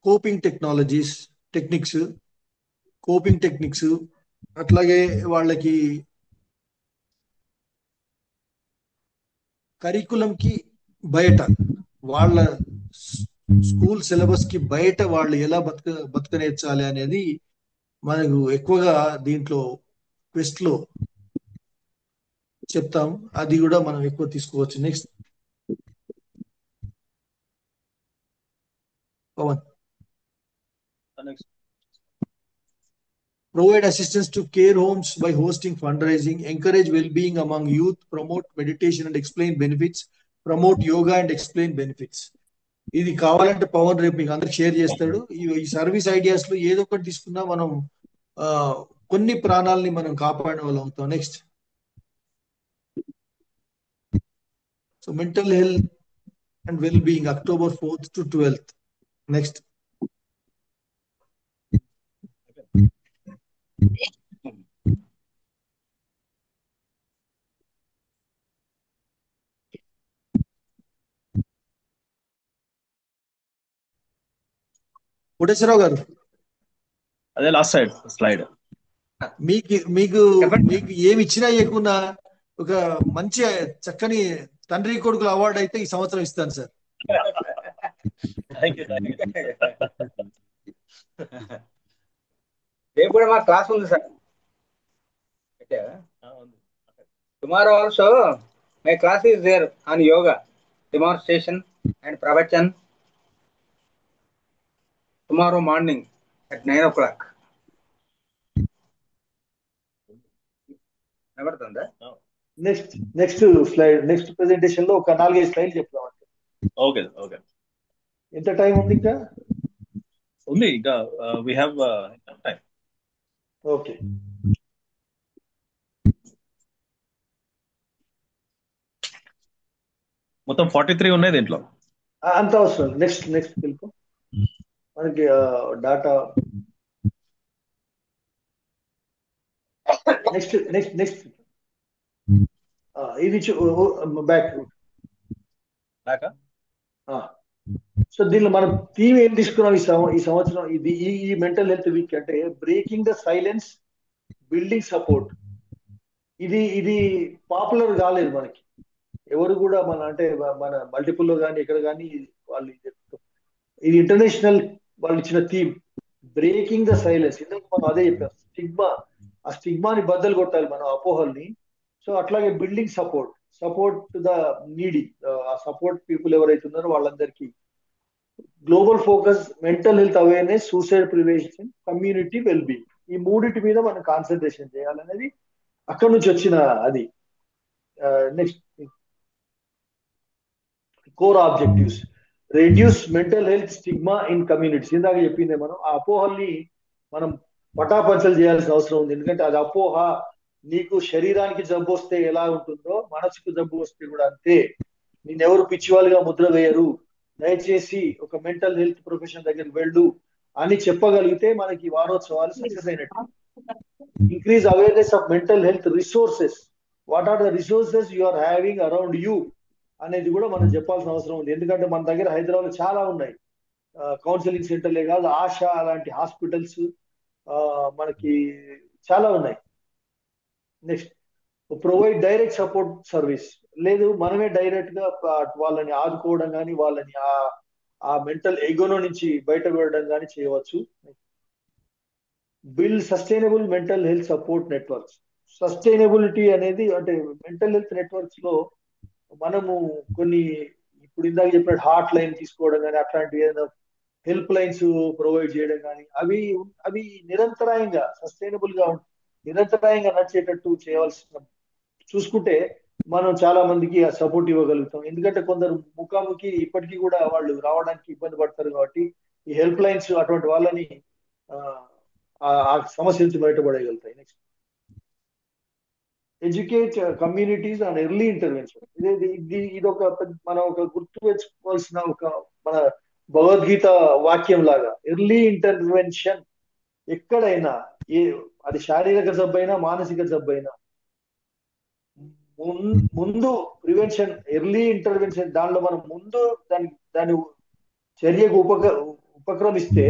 కోపింగ్ టెక్నిక్స్, అట్లాగే వాళ్ళకి కరికులం కి బయట, వాళ్ళ స్కూల్ సిలబస్ కి బయట వాళ్ళు ఎలా బతకనేర్చాలి అనేది మనకు ఎక్కువగా దీంట్లో క్వెస్ట్ లో చెప్తాం. అది కూడా మనం ఎక్కువ తీసుకోవచ్చు. Next Pavan. Provide assistance to care homes by hosting fundraising, encourage well-being among youth, promote meditation and explain benefits, promote yoga and explain benefits. ఇది కావాలంటే పవన్ రేపు మీకు అందరికి షేర్ చేస్తాడు. ఈ సర్వీస్ ఐడియాస్ లో ఏదో ఒకటి తీసుకున్నా మనం కొన్ని ప్రాణాలని మనం కాపాడిన వాళ్ళు అవుతాం. Next, so mental health and well being, October 4th to 12th. Next, Koteswararao గారు, అదే లాస్ట్ స్లైడ్. మీకు మీకు చెప్పండి. మీకు ఏమి ఇచ్చినా ఇవ్వకున్నా ఒక మంచి చక్కని తండ్రి కొడుకుల అవార్డు అయితే ఈ సంవత్సరం ఇస్తాను సార్. Thank you. రేపు కూడా మా క్లాస్ ఉంది సార్. Tomorrow also my class is there on yoga demonstration and pravachan tomorrow morning at 9 o'clock. ఎవరుతుందా? నెక్స్ట్ స్లైడ్, నెక్స్ట్ ప్రెజెంటేషన్ లో ఒక 4-5 స్లైడ్ చెప్తాం. Okay okay. ఎంత టైం ఉంది ఇంకా? ఉంది ఇంకా, వి హావ్ టైం. ఓకే. మొత్తం 43 ఉన్నాయి దీంట్లో. అంత అవసరం. నెక్స్ట్ వెళ్ళిపో. మనకి డాటా నెక్స్ట్ ఇది బ్యాక్. సో దీనిలో మనం థీమ్ ఏం తీసుకున్నాం ఈ సంవత్సరం? ఇది ఈ మెంటల్ హెల్త్ వీక్ అంటే breaking the silence, building support. ఇది పాపులర్ కాలేదు మనకి. ఎవరు కూడా మన మల్టిపుల్ లో కానీ ఎక్కడ కానీ వాళ్ళు ఇది ఇంటర్నేషనల్ వాళ్ళు ఇచ్చిన థీమ్ బ్రేకింగ్ ద సైలెన్స్. ఇందుకు మనం అదే చెప్పాం, స్టిగ్మా. ఆ స్టిగ్మాని బద్దలు కొట్టాలి మనం, అపోహల్ని. సో అట్లాగే బిల్డింగ్ సపోర్ట్ ద నీడీ, ఆ సపోర్ట్ పీపుల్ ఎవరైతే ఉన్నారో వాళ్ళందరికీ. Global focus, mental health awareness, suicide prevention, community wellbeing. ఈ మూడింటి మీద మనం కాన్సన్ట్రేషన్ చేయాలనేది అక్కడి నుంచి వచ్చిన అది. Next core objectives, reduce mental health stigma in communities. ఇందాక చెప్పిందే మనం ఆ అపోహల్ని మనం పటాపంచలు చేయాల్సిన అవసరం ఉంది. ఎందుకంటే అది అపోహ. నీకు శరీరానికి జబ్బు వస్తే ఎలా ఉంటుందో మనసుకు జబ్బు వస్తే కూడా అంతే. నేనెవరు పిచ్చివాళ్ళుగా ముద్ర వేయరు, దయచేసి ఒక మెంటల్ హెల్త్ ప్రొఫెషన్ దగ్గరికి వెళ్ళు అని చెప్పగలిగితే మనకి వారోత్సవాలు సక్సెస్ అయినట్టు. Increase awareness of mental health resources. What are the resources you are having around you అనేది కూడా మనం చెప్పాల్సిన అవసరం ఉంది. ఎందుకంటే మన దగ్గర హైదరాబాద్ చాలా ఉన్నాయి. కౌన్సిలింగ్ సెంటర్లే కాదు, ఆశా అలాంటి హాస్పిటల్స్ మనకి చాలా ఉన్నాయి. Next provide direct support service. లేదు, మనమే డైరెక్ట్ గా వాళ్ళని ఆదుకోవడం కానీ వాళ్ళని ఆ మెంటల్ ఎగోనో నుంచి బయటపడడం కానీ చేయవచ్చు. Build sustainable mental health support networks. Sustainability అనేది అంటే మెంటల్ హెల్త్ నెట్వర్క్స్ లో మనము కొన్ని ఇప్పుడు ఇందాక చెప్పినట్టు హాట్ లైన్ తీసుకోవడం కానీ అట్లాంటి ఏదైనా హెల్ప్ లైన్స్ ప్రొవైడ్ చేయడం కానీ అవి నిరంతరాయంగా సస్టైనబుల్ గా నిరంతరాయంగా నడిచేటట్టు చేయవలసిన చూసుకుంటే మనం చాలా మందికి ఆ సపోర్ట్ ఇవ్వగలుగుతాం. ఎందుకంటే కొందరు ముఖాముఖి ఇప్పటికీ కూడా వాళ్ళు రావడానికి ఇబ్బంది పడతారు. కాబట్టి ఈ హెల్ప్ లైన్స్ అటువంటి వాళ్ళని ఆ సమస్య నుంచి బయటపడగలుగుతాయి. Next educate communities and early intervention. ఇది మనం ఒక గుర్తు తెచ్చుకోవాల్సిన ఒక మన భగవద్గీత వాక్యం లాగా ఎర్లీ ఇంటర్వెన్షన్. ఎక్కడైనా అది శారీరక జబ్బైనా మానసిక జబ్బైనా ముందు ప్రివెన్షన్, ఎర్లీ ఇంటర్వెన్షన్, దానిలో మనం ముందు దాని చర్యకు ఉపక్రమిస్తే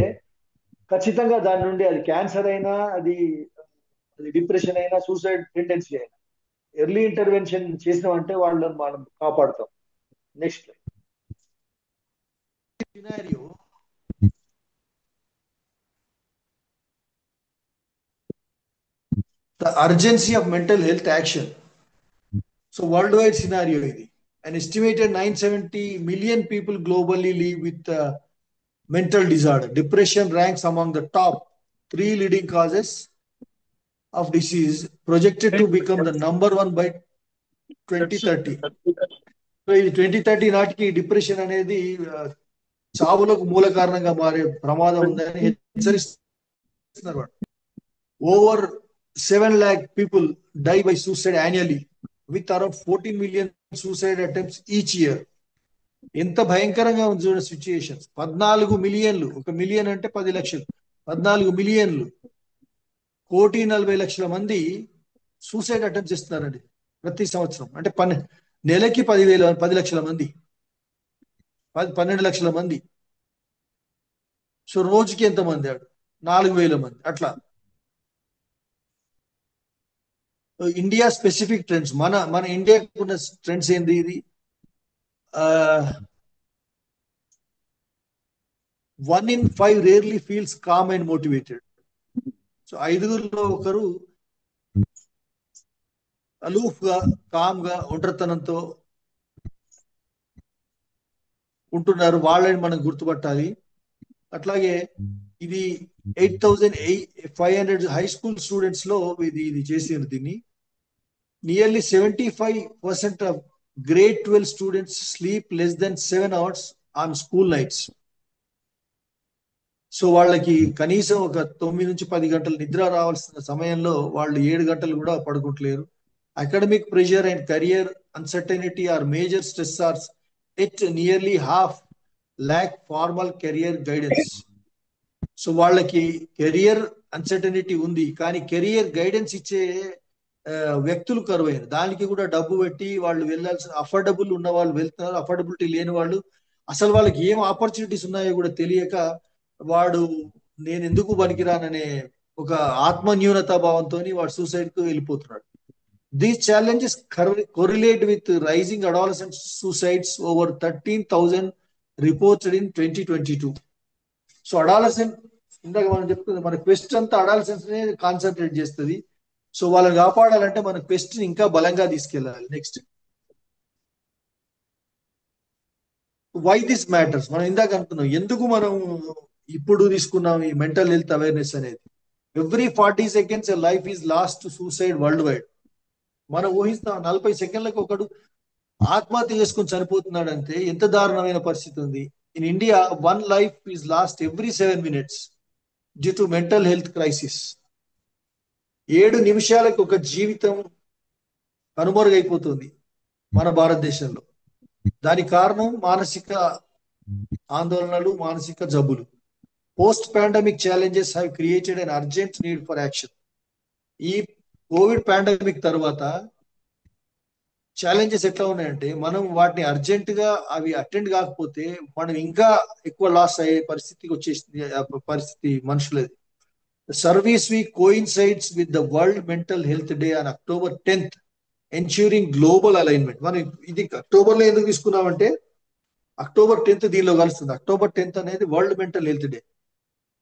ఖచ్చితంగా దాని నుండి అది క్యాన్సర్ అయినా అది డిప్రెషన్ అయినా సూసైడ్ టెండెన్సీ అయినా ఎర్లీ ఇంటర్వెన్షన్ చేసినామంటే వాళ్ళని మనం కాపాడుతాం. Next scenario, the urgency of mental health action. So worldwide scenario ఇది. An estimated 970 million people globally live with mental disorder. Depression ranks among the top 3 leading causes of disease, projected to become the number 1 by 2030. So ఈ 2030 నాటికి depression అనేది చావులకు మూల కారణంగా మారే ప్రమాదం ఉందని హెచ్చరిస్తున్నారు. Over 7 lakh people die by suicide annually with around 14 million suicide attempts each year. ఎంత భయంకరంగా ఉంది చూడండి సిచ్యుయేషన్స్. 14 మిలియన్లు, 1 మిలియన్ అంటే 10 లక్షలు, 14 మిలియన్లు, 1,40,00,000 మంది సూసైడ్ అటెంప్ట్ చేస్తున్నారండి ప్రతి సంవత్సరం. అంటే నెలకి 10 లక్షల మంది, 12 లక్షల మంది. సో రోజుకి ఎంతమంది? 4,000 మంది. అట్లా ఇండియా స్పెసిఫిక్ ట్రెండ్స్, మన ఇండియాకు ఉన్న ట్రెండ్స్ ఏంది? ఇది 1 in 5 rarely feels calm and motivated. So 5గురిలో ఒకరు అలూఫ్ గా, కామ్ గా, ఒంటరితనంతో ఉంటున్నారు. వాళ్ళని మనం గుర్తుపట్టాలి. అట్లాగే ఇది 8,500 హై స్కూల్ స్టూడెంట్స్ లో ఇది చేసారు. దీన్ని nearly 75% of grade 12 students sleep less than 7 hours on school nights. So వాళ్ళకి కనీసం ఒక 9 నుంచి 10 గంటలు నిద్ర రావాల్సిన సమయంలో వాళ్ళు 7 గంటలు కూడా పడుకుంటలేరు. Academic pressure and career uncertainty are major stressors at nearly half lack formal career guidance. So వాళ్ళకి కెరియర్ అన్సర్టనిటీ ఉంది, కానీ కెరియర్ గైడెన్స్ ఇచ్చే వ్యక్తులు కరువైన, దానికి కూడా డబ్బు పెట్టి వాళ్ళు వెళ్ళాల్సిన, అఫోర్డబుల్ ఉన్న వాళ్ళు వెళ్తున్నారు, అఫోర్డబిలిటీ లేని వాళ్ళు అసలు వాళ్ళకి ఏం ఆపర్చునిటీస్ ఉన్నాయో కూడా తెలియక వాడు నేను ఎందుకు పనికిరాననే ఒక ఆత్మన్యూనతా భావంతో వాడు సూసైడ్ కు వెళ్ళిపోతున్నాడు. These challenges correlate with rising adolescent suicides, over 13,000 reported in 2022. So adolescent, ఇందాక మనం చెప్తుంది, మన క్వెస్ట్ అంతా అడాలసెన్స్ నే కాన్సన్ట్రేట్ చేస్తుంది. సో వాళ్ళని కాపాడాలంటే మన క్వెస్ట్ ని ఇంకా బలంగా తీసుకెళ్ళాలి. Next, why this matters. మనం ఇందాక అనుకున్నాం ఎందుకు మనం ఇప్పుడు తీసుకున్నాం ఈ మెంటల్ హెల్త్ అవేర్నెస్ అనేది. Every 40 seconds life is lost to suicide worldwide. మనం ఊహిస్తాం 40 సెకండ్లకు ఒకడు ఆత్మహత్య చేసుకుని చనిపోతున్నాడు అంటే ఎంత దారుణమైన పరిస్థితి ఉంది. In India 1 life is lost every 7 minutes due to mental health crisis. 7 నిమిషాలకు ఒక జీవితం కనుమరుగైపోతుంది మన భారతదేశంలో. దానికి కారణం మానసిక ఆందోళనలు, మానసిక జబ్బులు. Post pandemic challenges have created an urgent need for action. ఈ కోవిడ్ పాండమిక్ తర్వాత ఛాలెంజెస్ ఎట్లా ఉన్నాయంటే మనం వాటిని అర్జెంట్ గా అవి అటెండ్ కాకపోతే మనం ఇంకా ఎక్కువ లాస్ అయ్యే పరిస్థితికి వచ్చేసింది. పరిస్థితి మనుషులది. Service week coincides with the world mental health day on October 10th, ensuring global alignment. మనం ఇది అక్టోబర్ లో ఎందుకు తీసుకున్నామంటే October 10th దీనిలో కలుస్తుంది. October 10th అనేది వరల్డ్ మెంటల్ హెల్త్ డే.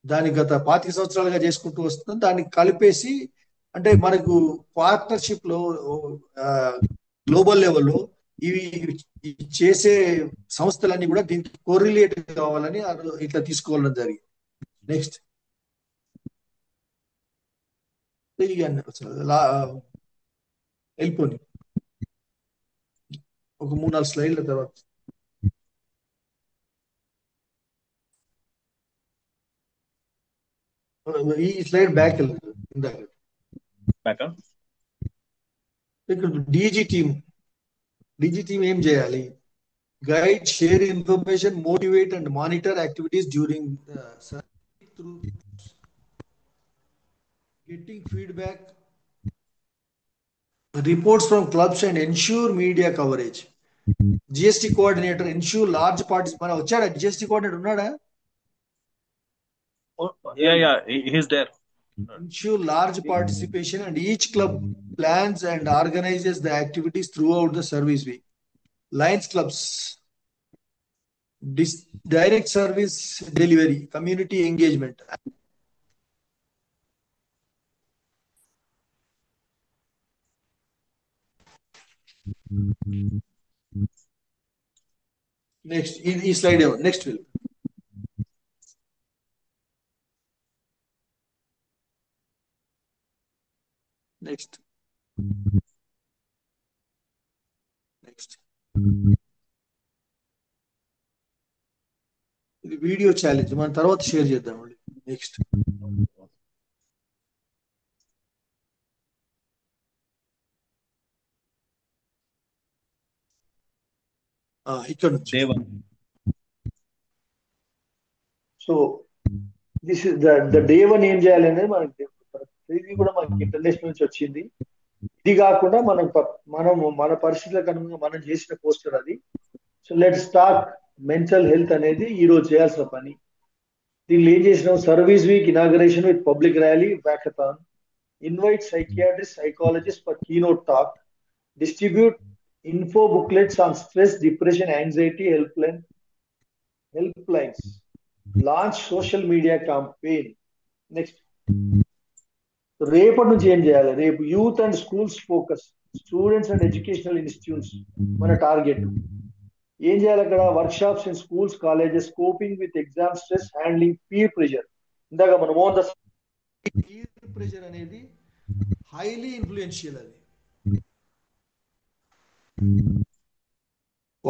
దాని గత 25 సంవత్సరాలుగా చేసుకుంటూ వస్తుంది. దాన్ని కలిపేసి, అంటే మనకు పార్ట్నర్షిప్ లో గ్లోబల్ లెవెల్లో ఇవి చేసే సంస్థలన్నీ కూడా దీనికి కోరిలేట్ కావాలని ఇట్లా తీసుకోవడం జరిగింది. నెక్స్ట్, వెళ్ళిపోని ఒక 3-4 స్లైడ్ల తర్వాత ఈ స్లైడ్ బ్యాక్ వెళ్ళదు. ఇందాక ఇక్కడ డీజీ టీమ్ ఏం చేయాలి? Guide, share information, motivate and monitor activities during through getting feedback, reports from clubs and ensure media coverage. GST coordinator ensure large participation. మన వచ్చాడా GST coordinator? ఉన్నాడా? Yeah, he's there. Ensure large participation and each club plans and organizes the activities throughout the service week. Lions clubs, direct service delivery, community engagement. Next, ఈ slide next will next ఇది video challenge, మన తర్వాత share చేద్దాం. Next, ఇక్కడ so this is the day 1 ఏం చేయాలి అనేది మనకి ఇది కూడా మనకి ఇంటర్నేషనల్ నుంచి వచ్చింది. ఇది కాకుండా మన పరిస్థితులకు అనుగుణంగా మనం చేసిన పోస్టర్ అది. So let's talk mental health అనేది ఈ రోజు చేయాల్సిన పని. దీనిలో ఏం చేసినాం? Service week inauguration with public rally, walkathon, invite psychiatrists, psychologists for keynote talk, distribute info booklets on stress, depression, anxiety helplines, launch social media campaign. Next, రేపటి నుంచి ఏం చేయాలి? రేపు youth and schools focus, students and educational institutes మన target. ఏం చేయాలి అక్కడ? Workshops in schools, colleges, coping with exam stress, handling peer pressure. ఇందాక మనం పీర్ ప్రెషర్ అనేది హైలీ ఇన్ఫ్లుయెన్షియల్. అది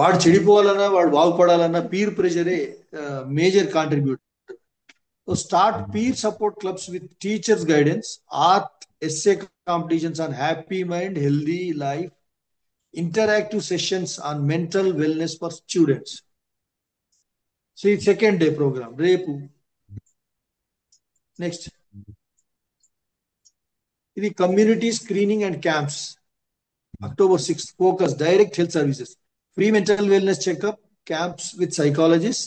వాడు చెడిపోవాలన్నా వాడు బాగుపడాలన్నా పీర్ ప్రెషరే major contributor. So start peer support clubs with teachers guidance, art, essay competitions on happy mind, healthy life, interactive sessions on mental wellness for students. See, second day program, Repu. Next. The community screening and camps. October 6th, focus, direct health services, free mental wellness checkup, camps with psychologists,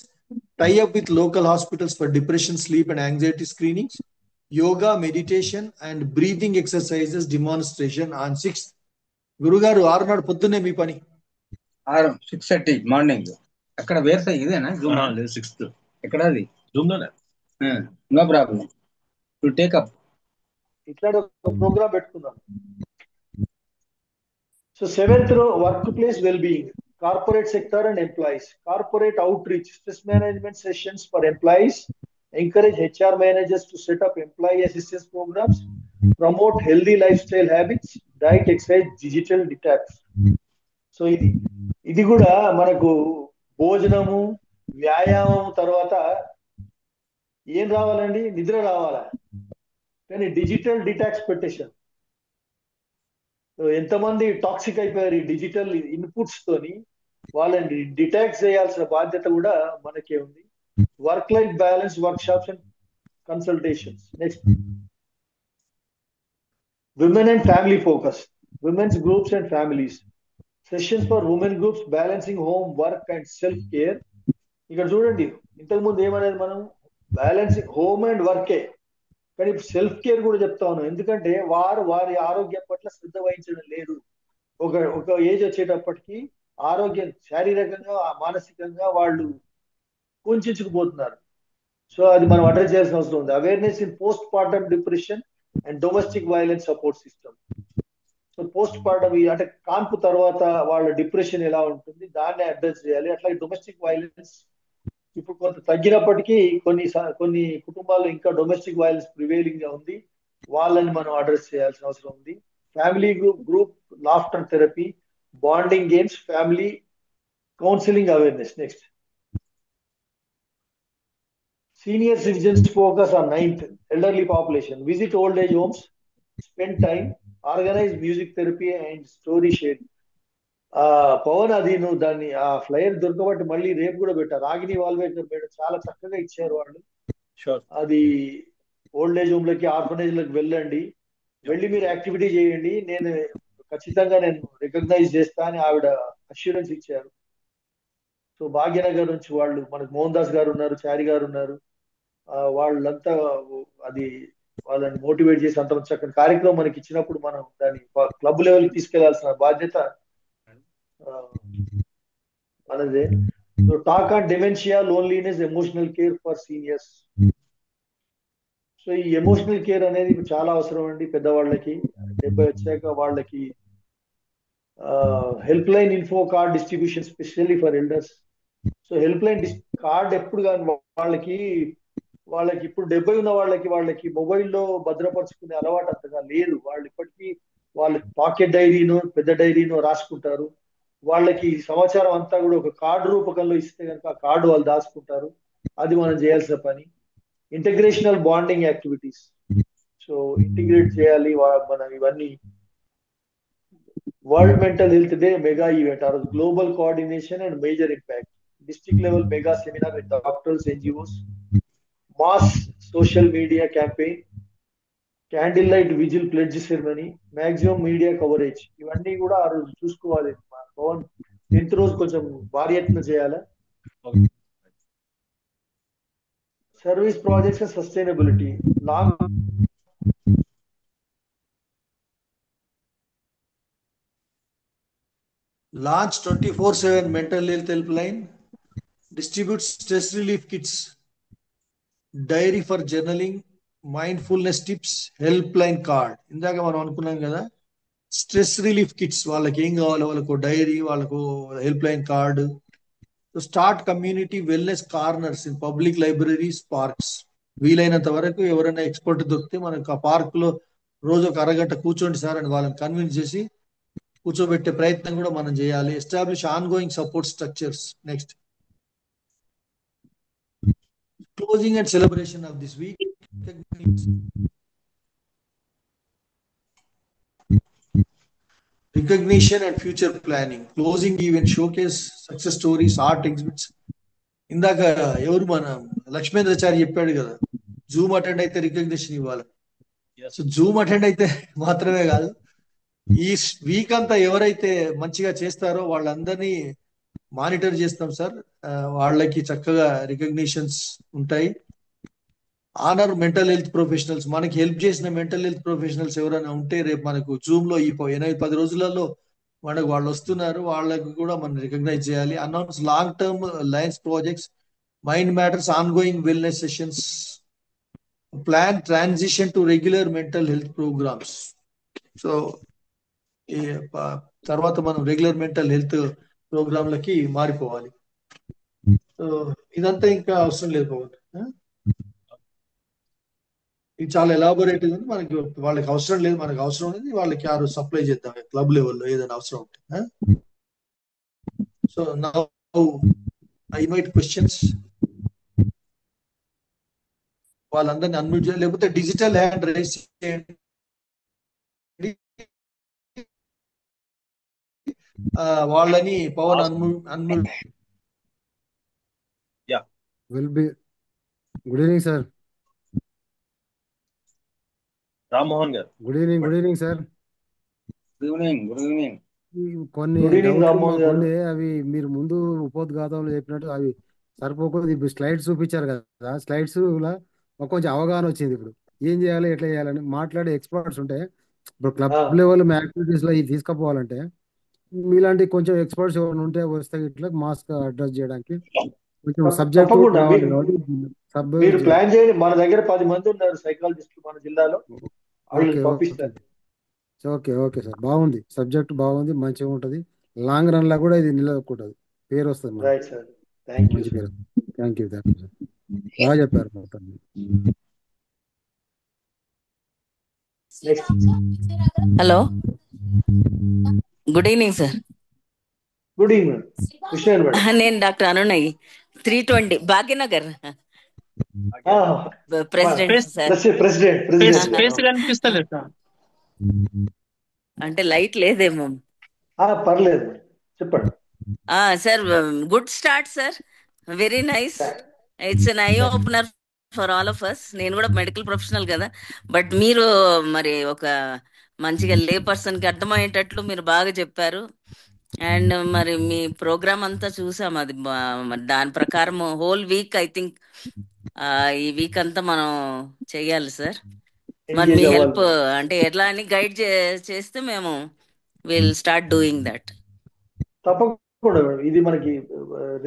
tie up with local hospitals for depression, sleep and anxiety screenings, yoga, meditation and breathing exercises demonstration on 6th. గురుగారు 6 నాడు పొద్దున్నే మీ పని 6:30 morning. అక్కడ వేర్స ఇదేనా Zoom? 6th ఎక్కడ? అది Zoom లోనే. No problem, to take up. ఇట్లాంటి ఒక ప్రోగ్రామ్ పెట్టుకుందాం. So 7th workplace well being, corporate sector and employees, corporate outreach, stress management sessions for employees, encourage HR managers to set up employee assistance programs, promote healthy lifestyle habits, diet, exercise, digital detox. So ఇది కూడా మనకు భోజనము, వ్యాయామం తర్వాత ఏం రావాలండి? నిద్ర రావాలా? కానీ డిజిటల్ డిటాక్స్ పెట్టేశారు. ఎంతమంది టాక్సిక్ అయిపోయారు ఈ డిజిటల్ ఇన్పుట్స్ తోని. వాళ్ళని డిటాక్స్ చేయాల్సిన బాధ్యత కూడా మనకే ఉంది. Work life balance, work shops and consultations. Next, women and family focus, women's groups and families, sessions for women groups, balancing home work and self care. ఇక్కడ చూడండి, ఇంతకుముందు ఏమనేది మనం బ్యాలెన్సింగ్ హోమ్ అండ్ వర్కే, కానీ సెల్ఫ్ కేర్ కూడా చెప్తా ఉన్నాం. ఎందుకంటే వారి ఆరోగ్యం పట్ల శ్రద్ధ వహించడం లేదు. ఒక ఏజ్ వచ్చేటప్పటికి ఆరోగ్యం శారీరకంగా మానసికంగా వాళ్ళు కుంచుకుపోతున్నారు. సో అది మనం అడ్రస్ చేయాల్సిన అవసరం ఉంది. Awareness in post partum depression and domestic violence support system. So post partum అంటే కాన్పు తర్వాత వాళ్ళ డిప్రెషన్ ఎలా ఉంటుంది దాన్ని అడ్రస్ చేయాలి. అట్లాగే డొమెస్టిక్ వైలెన్స్ ఇప్పుడు కొంత తగ్గినప్పటికీ కొన్ని కుటుంబాల్లో ఇంకా డొమెస్టిక్ వైలెన్స్ ప్రివేలింగ్ గా ఉంది. వాళ్ళని మనం అడ్రస్ చేయాల్సిన అవసరం ఉంది. Family group laughter therapy, bonding games, family counselling awareness. Next, senior citizens focus on 9th, elderly population, visit old age homes, spend time, organize music therapy and story sharing. Pavan, అది నువ్వు దాన్ని ఆ ఫ్లైయర్ దొరకబట్టి మళ్ళీ రేపు కూడా పెట్టారు. రాగిని వాల్వేకర్ మేడం చాలా చక్కగా ఇచ్చారు వాళ్ళు. అది ఓల్డ్ ఏజ్ హోమ్ లకి, ఆర్ఫనేజ్ లకి వెళ్ళండి, వెళ్ళి మీరు యాక్టివిటీ చేయండి, నేను ఖచ్చితంగా రికగ్నైజ్ చేస్తా అని ఆవిడ అష్యూరెన్స్ ఇచ్చారు. సో భాగ్యనగర్ నుంచి వాళ్ళు, మనకు మోహన్ దాస్ గారు ఉన్నారు, చారి గారు ఉన్నారు, వాళ్ళంతా అది వాళ్ళని మోటివేట్ చేసి అంత చక్కని కార్యక్రమం మనకి ఇచ్చినప్పుడు మనం దాన్ని క్లబ్ లెవెల్ తీసుకెళ్లాల్సిన బాధ్యత మనదే. So talk on dementia, loneliness, emotional care for seniors. So ఈ ఎమోషనల్ కేర్ అనేది చాలా అవసరం అండి పెద్దవాళ్ళకి. 70 వచ్చాక వాళ్ళకి help line info card distribution specially for elders. So help line card ఎప్పుడు కానీ వాళ్ళకి ఇప్పుడు 70 ఉన్న వాళ్ళకి మొబైల్లో భద్రపరుచుకునే అలవాటు అంతగా లేదు. వాళ్ళు ఇప్పటికీ వాళ్ళ పాకెట్ డైరీనో పెద్ద డైరీనో రాసుకుంటారు. వాళ్ళకి సమాచారం అంతా కూడా ఒక కార్డు రూపకంలో ఇస్తే కనుక ఆ కార్డు వాళ్ళు దాచుకుంటారు. అది మనం చేయాల్సిన పని. Intergenerational bonding activities, so integrate చేయాలి మనం ఇవన్నీ. World mental health day mega event, or global coordination and major impact. District level mega seminar with doctors, NGOs, mass social media campaign, candle light vigil pledge ceremony, maximum media coverage. ఇవన్నీ కూడా ఆ రోజు చూసుకోవాలి. Pawan 10th రోజు కొంచెం భారీ ఎత్తున చేయాలి. Service projects and sustainability, long launch 24/7 mental health helpline, distribute stress relief kits, diary for journaling, mindfulness tips, helpline card. ఇందాక మనం అనుకున్నాం కదా, స్ట్రెస్ రిలీఫ్ కిట్స్, వాళ్ళకి ఏం కావాలో వాళ్ళకు డైరీ, వాళ్ళకు help line card. Start community wellness corners in public libraries, parks. వీలైనంత వరకు ఎవరైనా ఎక్స్పర్ట్ దొరికితే మనకు ఆ పార్క్ లో రోజు ఒక అరగంట కూర్చోండి సార్ అని వాళ్ళని కన్విన్స్ చేసి కూర్చోబెట్టే ప్రయత్నం కూడా మనం చేయాలి. Establish on going support structures. Next, closing and celebration of this week. Recognition and future planning. Closing event showcase success stories, art exhibits. ఇందాక ఎవరు మన లక్ష్మేంద్రచారి చెప్పాడు కదా, జూమ్ అటెండ్ అయితే రికగ్నిషన్ ఇవ్వాలి. సో జూమ్ అటెండ్ అయితే మాత్రమే కాదు, ఈ వీక్ అంతా ఎవరైతే మంచిగా చేస్తారో వాళ్ళందరినీ మానిటర్ చేస్తాం సార్. వాళ్ళకి చక్కగా రికగ్నిషన్స్ ఉంటాయి. ఆనర్ మెంటల్ హెల్త్ ప్రొఫెషనల్స్, మనకి హెల్ప్ చేసిన మెంటల్ హెల్త్ ప్రొఫెషనల్స్ ఎవరైనా ఉంటే రేపు మనకు జూమ్ లో ఈ 8-10 రోజులలో మనకు వాళ్ళు వస్తున్నారు, వాళ్ళకి కూడా మనం రికగ్నైజ్ చేయాలి. Announce long term lines projects, mind matters, ongoing wellness sessions, plan transition to regular mental health programmes. So తర్వాత మనం రెగ్యులర్ మెంటల్ హెల్త్ ప్రోగ్రాంలకి మారిపోవాలి. సో ఇదంతా ఇంకా అవసరం లేదు పవన్, ఇది చాలా ఎలాబొరేట్ ఉంది. మనకి వాళ్ళకి అవసరం లేదు, మనకు అవసరం ఉంది. వాళ్ళకి ఆ రోజు సప్లై చేద్దాం క్లబ్ లెవెల్లో ఏదైనా అవసరం ఉంటే. So now I invite questions. వాళ్ళందరినీ అన్మ్యూట్ చేయాలి, లేకపోతే డిజిటల్ హ్యాండ్ రైజ్ చేయండి. వాళ్ళని Pawan unmute. Will be. Good evening sir. Rammohan గారు. Good evening sir. Good evening. కొన్ని అవి మీరు ముందు ఉపోద్ఘాతంలో చెప్పినట్టు అవి సరిపోకుండా ఇప్పుడు స్లైడ్స్ చూపించారు కదా, స్లైడ్స్ కొంచెం అవగాహన వచ్చింది. ఇప్పుడు ఏం చేయాలి, ఎట్లా చేయాలని మాట్లాడే ఎక్స్పర్ట్స్ ఉంటే, ఇప్పుడు క్లబ్ లెవెల్ యాక్టివిటీస్ లో ఇది తీసుకుపోవాలంటే మీలాంటి కొంచెం ఎక్స్పర్ట్స్ ఎవరైనా ఉంటే వస్తే ఇట్లా మాస్క్ అడ్రస్ చేయడానికి కొంచెం సబ్జెక్ట్ ప్లాన్ చేయండి. మన దగ్గర 10 మంది ఉన్నారు సైకాలజిస్టులు మన జిల్లాలో. ఓకే సార్, బాగుంది సబ్జెక్ట్, బాగుంది, మంచిగా ఉంటది. లాంగ్ రన్ లా కూడా ఇది నిలదొక్కుంటది, పేరు వస్తుంది. మంచి పేరు. థ్యాంక్ యూ సార్, బాగా చెప్పారు. Hello, good evening sir. Good evening. నేను doctor Anunay, 320 Bhagyanagar president sir. అంటే లైట్ లేదేమో. పర్లేదు, చెప్పండి sir. Good start sir, very nice. It's an eye opener for all of us. నేను కూడా మెడికల్ ప్రొఫెషనల్ కదా, బట్ మీరు మరి ఒక మంచిగా లే పర్సన్ కి అర్థమయ్యేటట్లు మీరు బాగా చెప్పారు. అండ్ మరి మీ ప్రోగ్రామ్ అంతా చూసాం, అది దాని ప్రకారం హోల్ వీక్ ఐ థింక్ ఈ వీక్ అంతా మనం చెయ్యాలి సార్. మరి మీ హెల్ప్ అంటే ఎట్లా అని గైడ్ చేస్తే మేము విల్ స్టార్ట్ డూయింగ్ దట్. తప్పకుండా. ఇది మనకి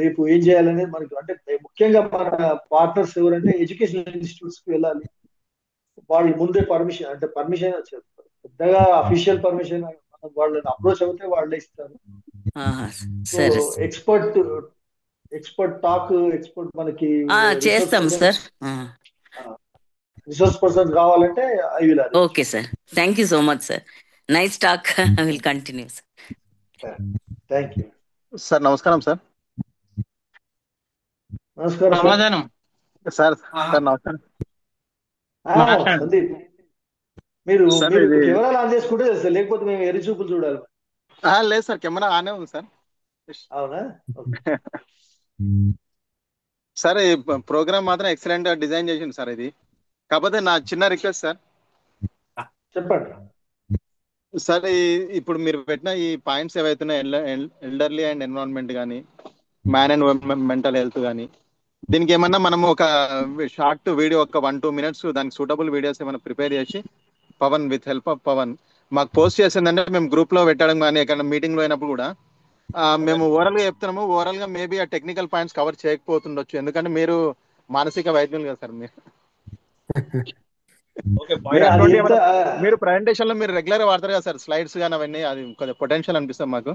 రేపు ఏం చేయాలనేది మనకి, అంటే ముఖ్యంగా మన పార్ట్నర్స్ ఎవరంటే ఎడ్యుకేషనల్ ఇన్స్టిట్యూట్స్ కి వెళ్ళాలి. వాళ్ళు ముందే పర్మిషన్, అంటే పర్మిషన్ పెద్దగా అఫీషియల్ పర్మిషన్ వాళ్ళని అప్రోచ్ అవుతే వాళ్ళే ఇస్తారు. ఎక్స్పర్ట్ టాక్, ఎక్స్పర్ట్ మనకి చేస్తాం సార్. రిసోర్స్ పర్సన్స్ కావాలంటే I will. Okay sir, thank you so much sir. Nice talk. I will continue sir. Thank you sir. నమస్కారం సార్. నమస్కారం సార్. నమస్కారం. సందీప్, మీరు కెమెరా ఆన్ చేసుకుంటే తెలుసు, లేకపోతే మేము ఎరి చూపులు చూడాలి. లేదు సార్, కెమెరా ఆనే ఉంది సార్. అవునా? సార్, ఈ ప్రోగ్రామ్ మాత్రం ఎక్సలెంట్ గా డిజైన్ చేసింది సార్. ఇది కాకపోతే నా చిన్న రిక్వెస్ట్ సార్. చెప్పండి సార్. ఇప్పుడు మీరు పెట్టిన ఈ పాయింట్స్ ఏవైతున్నాయి, ఎల్డర్లీ అండ్ ఎన్విరాన్మెంట్ కానీ, మ్యాన్ అండ్ మెంటల్ హెల్త్ కానీ, దీనికి ఏమన్నా మనం ఒక షార్ట్ వీడియో, ఒక 1-2 minutes దానికి సూటబుల్ వీడియోస్ ఏమైనా ప్రిపేర్ చేసి Pavan, with help of Pavan మాకు పోస్ట్ చేసిందంటే మేము గ్రూప్ లో పెట్టడం కానీ, ఎక్కడ మీటింగ్ లో అయినప్పుడు కూడా మేము ఓవరాల్ గా చెప్తున్నాము. ఓవరాల్ గా మేబీ ఆ టెక్నికల్ పాయింట్స్ కవర్ చేయకపోతుండొచ్చు, ఎందుకంటే మీరు మానసిక వైద్యులు కదా సార్ మీరు. మీరు ప్రజెంటేషన్ లో మీరు రెగ్యులర్ గా వాడతారు కదా సార్ స్లైడ్స్ కానీ అవన్నీ, అది కొంచెం పొటెన్షియల్ అనిపిస్తాం మాకు.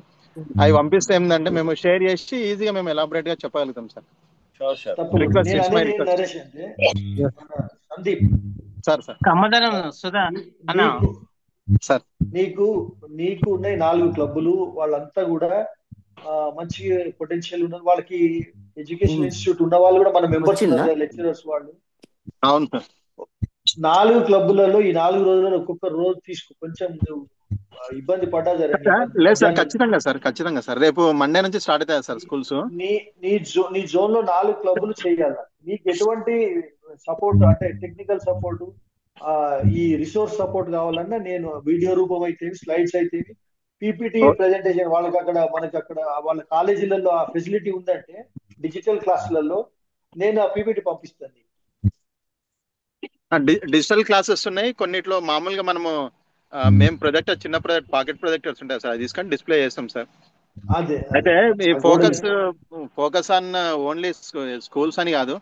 అవి పంపిస్తే ఏంటంటే మేము షేర్ చేసి ఈజీగా మేము ఎలాబరేట్ గా చెప్పగలుగుతాం sir. Request it's my request. Naresh అంటే సందీప్ సార్ కమ్మదనం సుధా అన్న సార్, నీకు ఉన్నాయి 4 క్లబ్బులు, వాళ్ళంతా కూడా మంచి పొటెన్షియల్ ఉన్నారు. వాళ్ళకి ఎడ్యుకేషన్ ఇన్స్టిట్యూట్ ఉన్న వాళ్ళు కూడా మన మెంబర్స్ ఉన్నారు, లెక్చరర్స్ వాళ్ళు. అవును సార్. 4 క్లబ్బులలో ఈ 4 రోజులలో ఒక్కొక్క రోజు తీసుకో, కొంచెం నువ్వు ఇబ్బంది పడ్డా సరే. లేదు సార్, ఖచ్చితంగా సార్. రేపు మండే నుంచి స్టార్ట్ అవుతాయి సార్ స్కూల్స్. నీ జోన్ లో 4 క్లబ్బులు చేయాలి. నీకు ఎటువంటి సపోర్ట్ అంటే టెక్నికల్ సపోర్ట్, ఈ రిసోర్స్ సపోర్ట్ కావాలన్నా నేను వీడియో రూపం అయితే, స్లైడ్స్ అయితే, పీపీటీ ప్రెజెంటేషన్, మనకి అక్కడ వాళ్ళ కాలేజీలలో ఆ ఫెసిలిటీ ఉందంటే డిజిటల్ క్లాసులలో నేను ఆ పీపీటీ పంపిస్తాను. డిజిటల్ క్లాసెస్ ఉన్నాయి కొన్నిట్లో. మామూలుగా మనము మేము ప్రొజెక్టర్, చిన్న ప్రొజెక్ట్, పాకెట్ ప్రొజెక్టర్స్ ఉంటాయి సార్, అది తీసుకొని డిస్ప్లే చేస్తాం సార్. అయితే ఈ ఫోకస్ ఆన్ ఓన్లీ స్కూల్స్ అని కాదు,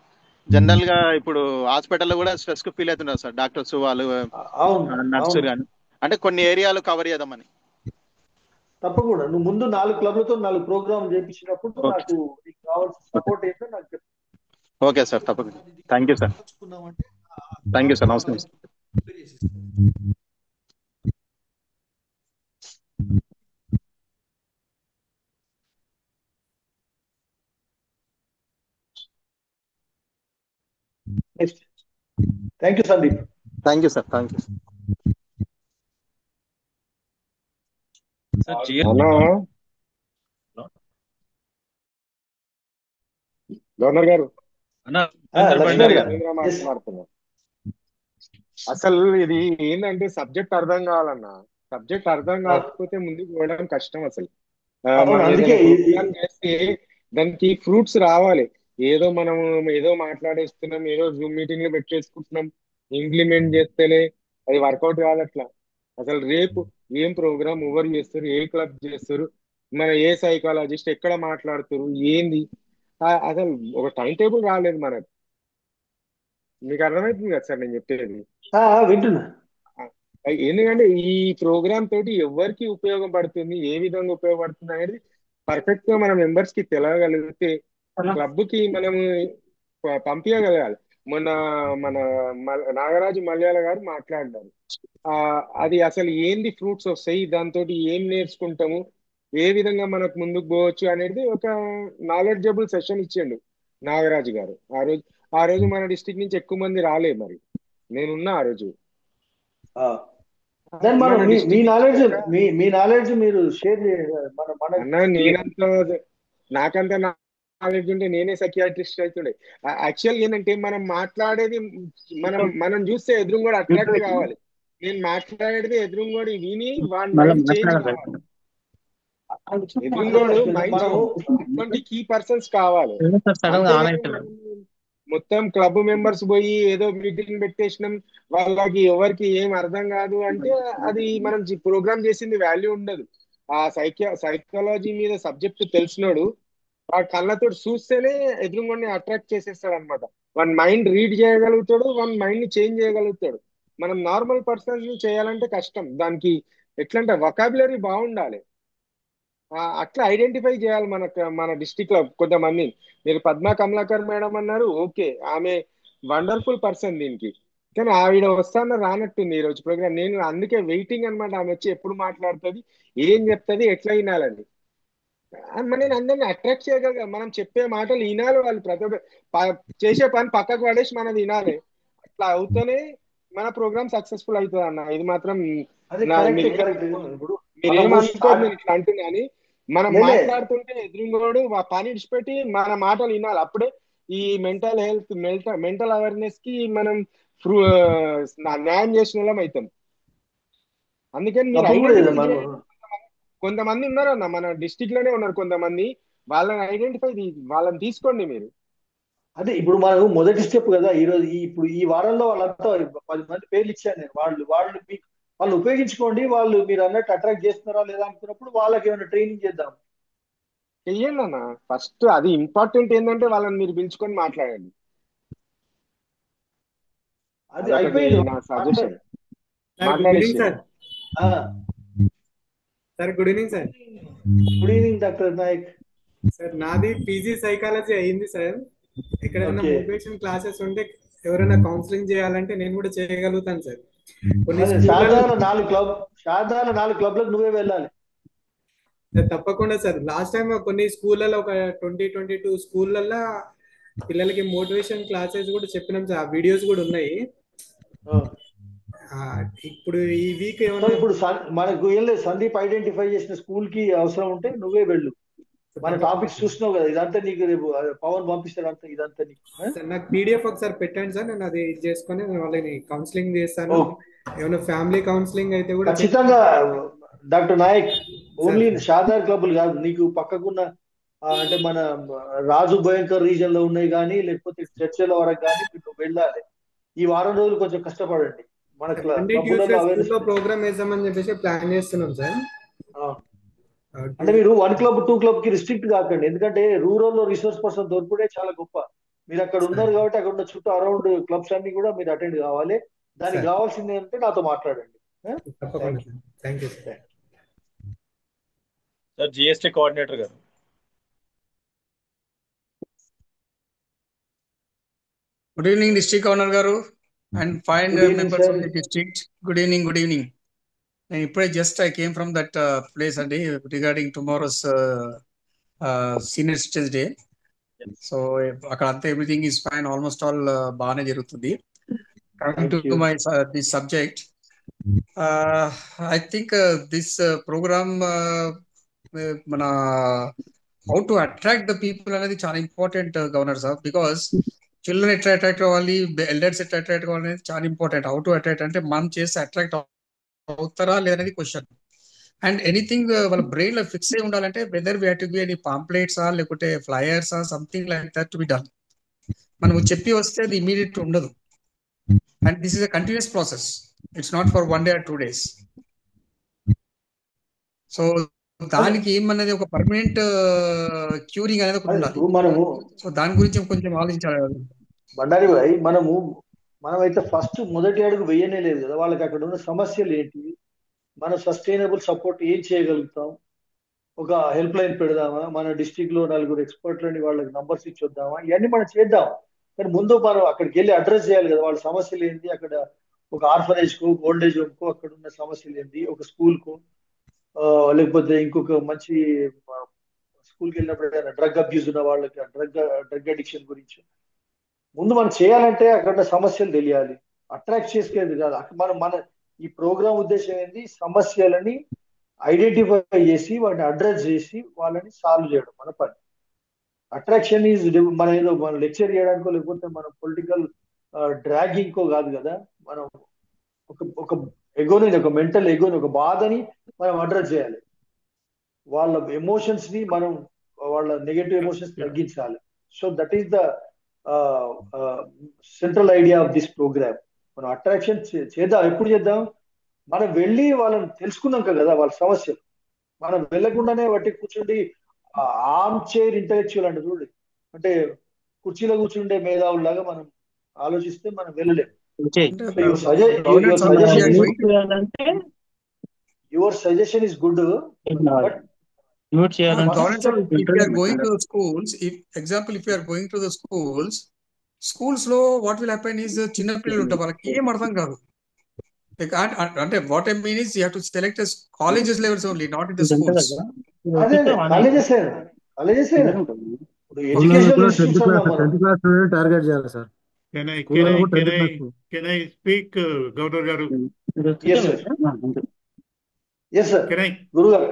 జనరల్ గా ఇప్పుడు హాస్పిటల్లో కూడా స్ట్రెస్ కు ఫీల్ అవుతున్నారు సార్ డాక్టర్స్ వాళ్ళు, నర్సు కానీ. అంటే కొన్ని ఏరియాలు కవర్ చేద్దామని. తప్పకుండా నువ్వు ముందు 4 క్లబ్లతో 4 ప్రోగ్రామ్ చేయించినప్పుడు నాకు నీకు కావాల్సిన సపోర్ట్ ఏంటో నాకు చెప్పు. ఓకే సార్, తప్పకుండా. Thank you sir. నమస్తే. Thank you Sandeep. Thank you sir. Governor గారు మాట్లాడుతున్నా. అసలు ఇది ఏంటంటే సబ్జెక్ట్ అర్థం కావాలన్నా, సబ్జెక్ట్ అర్థం కాకపోతే ముందుకు పోవడం కష్టం. అసలు చేస్తే దానికి ఫ్రూట్స్ రావాలి. మనం ఏదో మాట్లాడేస్తున్నాం, ఏదో జూమ్ మీటింగ్ లో పెట్టేసుకుంటున్నాం, ఇంప్లిమెంట్ చేస్తేనే అది వర్కౌట్ కాదు అట్లా. అసలు రేపు ఏం ప్రోగ్రామ్ ఎవరు చేస్తారు, ఏ క్లబ్ చేస్తారు, మన ఏ సైకాలజిస్ట్ ఎక్కడ మాట్లాడుతారు, ఏంది అసలు ఒక టైం టేబుల్ రాలేదు మనకు. మీకు అర్థమవుతుంది కదా సార్ నేను చెప్పేది? వింటున్నా. ఎందుకంటే ఈ ప్రోగ్రామ్ తోటి ఎవరికి ఉపయోగపడుతుంది, ఏ విధంగా ఉపయోగపడుతుంది అనేది పర్ఫెక్ట్ గా మన మెంబర్స్ కి తెలియగలిగితే క్లబ్ కి మనం పంపించగలగాలి. మన నాగరాజు మల్యాల గారు మాట్లాడారు, అది అసలు ఏంది ఫ్రూట్స్ వస్తాయి, దాంతో ఏం నేర్చుకుంటాము, ఏ విధంగా మనకు ముందుకు పోవచ్చు అనేది ఒక నాలెడ్జబుల్ సెషన్ ఇచ్చిండు నాగరాజు గారు. ఆ రోజు మన డిస్ట్రిక్ట్ నుంచి ఎక్కువ మంది రాలే, మరి నేనున్నా ఆ రోజు. మీ నాలెడ్జ్ మీరు షేర్ నేనంతా నాకంతా నాలెడ్జ్ ఉంటే నేనే సైకియాట్రిస్ట్ అవుతుండే. యాక్చువల్ ఏంటంటే మనం మాట్లాడేది మనం చూస్తే ఎదురు కూడా అట్రాక్ట్ కావాలి. నేను మాట్లాడేది ఎదురు కూడా విని వాడి మైండ్ చేంజ్ కావాలి. ఎదురుగోడు మైండ్ కీ పర్సన్స్ కావాలి. మొత్తం క్లబ్ మెంబర్స్ పోయి ఏదో మీటింగ్ పెట్టేసినాం, వాళ్ళకి ఎవరికి ఏం అర్థం కాదు అంటే అది మనం ప్రోగ్రామ్ చేసింది వాల్యూ ఉండదు. ఆ సైకాలజీ మీద సబ్జెక్ట్ తెలిసినోడు వాడి కళ్ళతో చూస్తేనే ఎదురుగొని అట్రాక్ట్ చేసేస్తాడు అనమాట. వన్ మైండ్ రీడ్ చేయగలుగుతాడు, వన్ మైండ్ ని చేంజ్ చేయగలుగుతాడు. మనం నార్మల్ పర్సన్స్ ని చేయాలంటే కష్టం. దానికి ఎట్లంటే వొకాబులరీ బాగుండాలి. అట్లా ఐడెంటిఫై చేయాలి మన డిస్టిక్ లో కొంతమంది. మీరు పద్మా కమలాకర్ మేడం అన్నారు, ఓకే, ఆమె వండర్ఫుల్ పర్సన్ దీనికి, కానీ ఆవిడ వస్తాన రానట్టుంది ఈ రోజు ప్రోగ్రామ్. నేను అందుకే వెయిటింగ్ అనమాట, ఆమె వచ్చి ఎప్పుడు మాట్లాడుతుంది, ఏం చెప్తుంది, ఎట్లా వినాలని. నేను అందరిని అట్రాక్ట్ చేయగలిగా. మనం చెప్పే మాటలు వినాలి, వాళ్ళు ప్రతి ఒక్క చేసే పని పక్కకు పడేసి మనం వినాలి. అట్లా అవుతూనే మన ప్రోగ్రామ్ సక్సెస్ఫుల్ అవుతుంది అన్న. ఇది మాత్రం మీరేమనుకోదు, నేను ఇట్లా అంటున్నాను. మనం మాట్లాడుతుంటే ఎదురుగోడు పని విడిచిపెట్టి మన మాటలు వినాలి. అప్పుడే ఈ మెంటల్ హెల్త్ మెంటల్ అవేర్నెస్ కి మనం న్యాయం చేసిన వాళ్ళం అవుతాం. అందుకని మీరు కొంతమంది ఉన్నారు అన్న, మన డిస్టిక్ లోనే ఉన్నారు కొంతమంది, వాళ్ళని ఐడెంటిఫై వాళ్ళని తీసుకోండి మీరు. అదే ఇప్పుడు మనం మొదటి స్టెప్ కదా ఈ రోజు. ఇప్పుడు ఈ వారంలో వాళ్ళంతా 10 మంది పేర్లు ఇచ్చాను నేను. వాళ్ళు ఉపయోగించుకోండి. వాళ్ళు మీరు అన్నట్టు అట్రాక్ట్ చేస్తున్నారా లేదా అనుకున్నప్పుడు వాళ్ళకి ఏమైనా ట్రైనింగ్ చేద్దాం. చెయ్యండి అన్న. ఫస్ట్ అది ఇంపార్టెంట్ ఏంటంటే వాళ్ళని మీరు పిలుచుకొని మాట్లాడండి. అది అదొకటి అయిపోయింది. నా సజెషన్. సార్ గుడ్ ఈవినింగ్ మాట్లాడేసి sir. Sir good evening sir. Good evening doctor Nayak. Sir నాది పీజీ సైకాలజీ అయింది సార్. ఎక్కడైనా ఓకే. మోటివేషన్ క్లాసెస్ ఉంటే ఎవరైనా కౌన్సిలింగ్ చేయాలంటే నేను కూడా చేయగలుగుతాను సార్. కొన్ని అదే స్కూళ్ళలో సాధారణ 4 క్లబ్లకు నువ్వే వెళ్ళాలి. సార్ తప్పకుండా సార్. లాస్ట్ టైం కొన్ని స్కూళ్ళలో ఒక 22 స్కూళ్ళల్లో పిల్లలకి మోటివేషన్ క్లాసెస్ కూడా చెప్పినాం సార్. ఆ వీడియోస్ కూడా ఉన్నాయి. ఇప్పుడు ఈ వీక్ సో ఏమన్నా ఇప్పుడు మనకు ఏం లేదు, సందీప్ ఐడెంటిఫై చేసిన స్కూల్ కి అవసరం ఉంటే నువ్వే వెళ్ళు. మన టాపిక్స్ చూసినావు కదా, ఇదంతా నీకు రేపు పవన్ పంపిస్తాడు అంతా, ఇదంతా నీకు. సార్ నాకు పీడిఎఫ్ ఒకసారి పెట్టండి సార్, నేను అది చేసుకొని నేను వాళ్ళని కౌన్సిలింగ్ చేస్తాను. ఏమైనా ఫ్యామిలీ కౌన్సిలింగ్ అయితే కూడా ఖచ్చితంగా డాక్టర్ నాయక్. ఓన్లీ షాదార్ క్లబ్లు కాదు, నీకు పక్కకున్న అంటే మన రాజు భయంకర్ రీజన్ లో ఉన్నాయి కానీ, లేకపోతే చర్చల వరకు కానీ మీరు వెళ్ళాలి. ఈ వారం రోజులు కొంచెం కష్టపడండి. మన ప్రోగ్రామ్ వేద్దామని చెప్పేసి ప్లాన్ చేస్తున్నాం సార్. అంటే మీరు 1 క్లబ్ 2 క్లబ్ కి రిస్ట్రిక్ట్ కాకండి, ఎందుకంటే రూరల్ లో రిసోర్స్ పర్సన్ దొరుకుడే చాలా గొప్ప. మీరు అక్కడ ఉన్నారు కాబట్టి అక్కడ ఉన్న చుట్టూ అరౌండ్ క్లబ్స్ అన్ని కూడా మీరు అటెండ్ కావాలి. దానికి కావాల్సింది ఏంటంటే నాతో మాట్లాడండి. Thank you sir. Sir GST coordinator గారు. గుడ్ ఈవినింగ్ డిస్ట్రిక్ట్ గవర్నర్ గారు and fine members of the district. Good evening. Good evening. నేను ఇప్పుడే just I came from that place అండి regarding tomorrow's senior citizens day. So అక్కడ అంతా everything is fine, almost all బాగానే జరుగుతుంది. Coming to my this subject, I think this program మన how to attract the people అనేది చాలా important governor sir. Because children ఎట్లా attract అవ్వాలి, elders ఎట్లా అట్రాక్ట్ అవ్వాలి అనేది చాలా ఇంపార్టెంట్. హౌ టు అట్రాక్ట్ అంటే మనం చేస్తే అట్రాక్ట్ అవుతారా లేదనేది క్వశ్చన్. అండ్ ఎనీథింగ్ వాళ్ళ బ్రెయిన్ లో ఫిక్స్ అయి ఉండాలంటే whether we have to be any పాంప్లెట్సా లేకపోతే ఫ్లయర్సా something like that to be done. మనం చెప్పి వస్తే అది ఇమీడియట్ ఉండదు. And this is a continuous process. It's not for 1 day or 2 days. So దానికి ఏమన్నది ఒక పర్మనెంట్ క్యూరింగ్ అనేది ఒకటి ఉండాలి. మనము సో దాని గురించి కొంచెం ఆలోచించాలి. బండారి భాయ్, మనమైతే ఫస్ట్ మొదటి అడుగు వేయనే లేదు కదా. వాళ్ళకి అక్కడ ఉన్న సమస్యలు ఏంటి, మన సస్టైనబుల్ సపోర్ట్ ఏం చేయగలుగుతాం, ఒక హెల్ప్ లైన్ పెడదామా, మన డిస్ట్రిక్ట్ లో 4 ఎక్స్పర్ట్లని వాళ్ళకి నంబర్స్ ఇచ్చొద్దామా, ఇవన్నీ మనం చేద్దాం. కానీ ముందు మనం అక్కడికి వెళ్ళి అడ్రస్ చేయాలి కదా. వాళ్ళ సమస్యలు ఏంటి, అక్కడ ఒక ఆర్ఫనేజ్ కు, ఓల్డ్ ఏజ్ హోమ్ కు అక్కడ ఉన్న సమస్యలు ఏంటి, ఒక స్కూల్ కు, లేకపోతే ఇంకొక మంచి స్కూల్కి వెళ్ళినప్పుడు డ్రగ్ అబ్యూస్ ఉన్న వాళ్ళకి డ్రగ్ అడిక్షన్ గురించి ముందు మనం చేయాలంటే అక్కడ సమస్యలు తెలియాలి. అట్రాక్ట్ చేసుకునేది కాదు. మన ఈ ప్రోగ్రామ్ ఉద్దేశం ఏంటి, సమస్యలని ఐడెంటిఫై చేసి వాటిని అడ్రస్ చేసి వాళ్ళని సాల్వ్ చేయడం మన పని. అట్రాక్షన్ ఈజ్ మన ఏదో మన లెక్చర్ చేయడానికో లేకపోతే మన పొలిటికల్ డ్రాగింగ్కో కాదు కదా. మనం ఒక ఎగోని, ఒక మెంటల్ ఎగోని, ఒక బాధని మనం అడ్రస్ చేయాలి. వాళ్ళ ఎమోషన్స్ ని మనం, వాళ్ళ నెగటివ్ ఎమోషన్స్ తగ్గించాలి. So that is the central idea of this programme. మనం అట్రాక్షన్ చేద్దాం. ఎప్పుడు చేద్దాం, మనం వెళ్ళి వాళ్ళని తెలుసుకున్నాక కదా వాళ్ళ సమస్యలు. మనం వెళ్ళకుండానే వాటి కూర్చుండి ఆర్మ్ చైర్ ఇంటలెక్చువల్ అంటే చూడండి, అంటే కుర్చీలో కూర్చుండే మేధావులాగా మనం ఆలోచిస్తే మనం వెళ్ళలేము. Your suggestion is good. But if you are going to schools, if you are going to the schools లో what will happen is చిన్న పిల్లలు ఉంటారు, వాళ్ళకి ఏం అర్థం కాదు. అంటే what I mean is you have to select as colleges levels only, not in the schools. Target చేయాలి sir. Can I speak, Governor Garu? Yes, sir. Yes, sir. Guru Garu.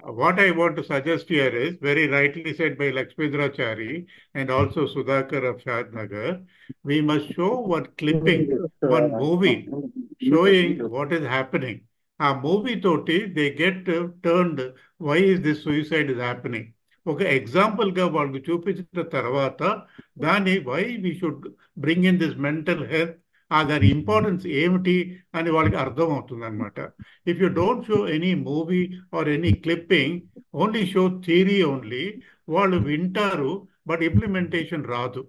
What I want to suggest here is, very rightly said by Lakshmindrachari and also Sudhakar of Shadnagar, we must show one clipping, one movie showing what is happening. A movie toti, they get turned, why is this suicide is happening? Okay, example ga valku chupinchina tarvata, dani why we should bring in this mental health దాని importance ఏమిటి అని వాళ్ళకి అర్థం అవుతుంది అనమాట. If you don't show any movie or any clipping, only show theory only, వాళ్ళు వింటారు but implementation రాదు.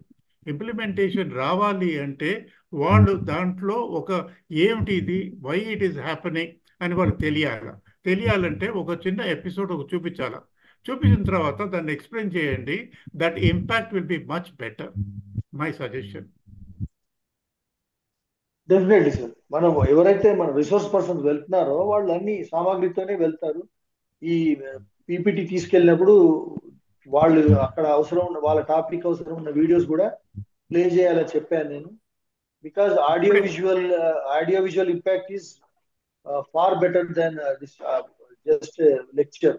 ఇంప్లిమెంటేషన్ రావాలి అంటే వాళ్ళు దాంట్లో ఒక ఏమిటి ఇది, వై ఇట్ ఈస్ హ్యాపెనింగ్ అని వాళ్ళకి తెలియాలంటే ఒక చిన్న ఎపిసోడ్ ఒక చూపించిన తర్వాత దాన్ని ఎక్స్ప్లెయిన్ చేయండి. That impact will be much better. My suggestion. Definitely sir. మనం ఎవరైతే మన రిసోర్స్ పర్సన్స్ వెళ్తున్నారో వాళ్ళు అన్ని సామాగ్రితోనే వెళ్తారు. ఈ పీపీటీ తీసుకెళ్ళినప్పుడు వాళ్ళు అక్కడ అవసరం ఉన్న వాళ్ళ టాపిక్ అవసరం ఉన్న వీడియోస్ కూడా ప్లే చేయాలని చెప్పాను నేను. Because audio visual impact is far better than this just lecture.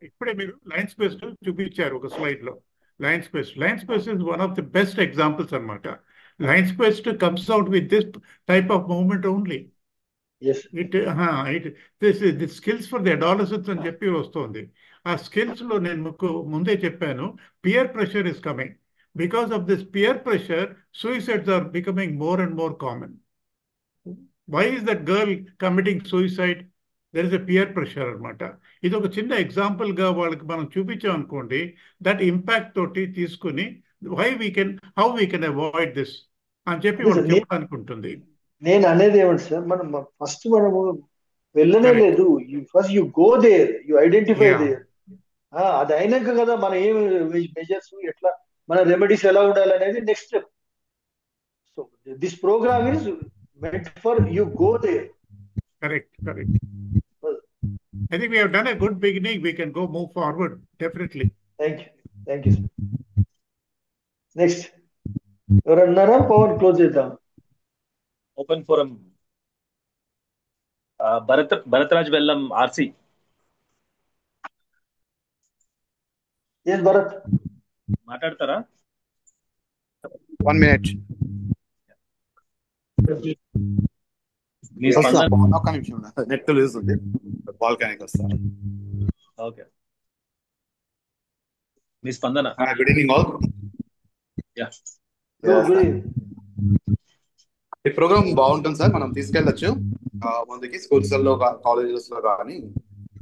ఇప్పుడే మీరు లైన్స్ బేస్డ్ చూపించారు ఒక స్లైడ్ లో. Lions based is one of the best examples అనమాట. Lions based comes out with this type of movement only. The skills for the adolescence అని చెప్పి వస్తుంది. ఆ స్కిల్స్ లో నేను మీకు ముందే చెప్పాను, peer pressure is coming. Because of this peer pressure, suicides are becoming more and more common. Why is that girl committing suicide? There is a peer pressure అనమాట. ఇది ఒక చిన్న ఎగ్జాంపుల్ గా వాళ్ళకి మనం చూపించాం అనుకోండి, దట్ ఇంపాక్ట్ తోటి తీసుకుని how we can avoid this అని చెప్పి వాళ్ళు చెప్పడానికి ఉంటుంది. నేను అనేది ఏమంటే సార్, మనము వెళ్ళనే లేదు. First you go there, you identify there. అది అయినాక కదా మనం ఏం మెజర్స్, ఎట్లా మన రెమెడీస్ ఎలా ఉండాలనేది next step. So this programme is meant for you go there. Correct. I think we have done a good beginning. We can move forward, definitely. Thank you sir. Next, ఎవరన్నారా? Pawan close చేద్దాం. Open forum. Bharatraj Vellam RC. Bharat మాట్లాడతారా? 1 minute. ఒక్క నిమిషం, net loose ఉంది, బాల్కనీకి వస్తాను. Okay, మీ స్పందన. Good evening all. ఈ ప్రోగ్రామ్ బాగుంటుంది సార్, మనం తీసుకెళ్ళచ్చు ముందుకి. స్కూల్స్ లో, కాలేజెస్ లో కానీ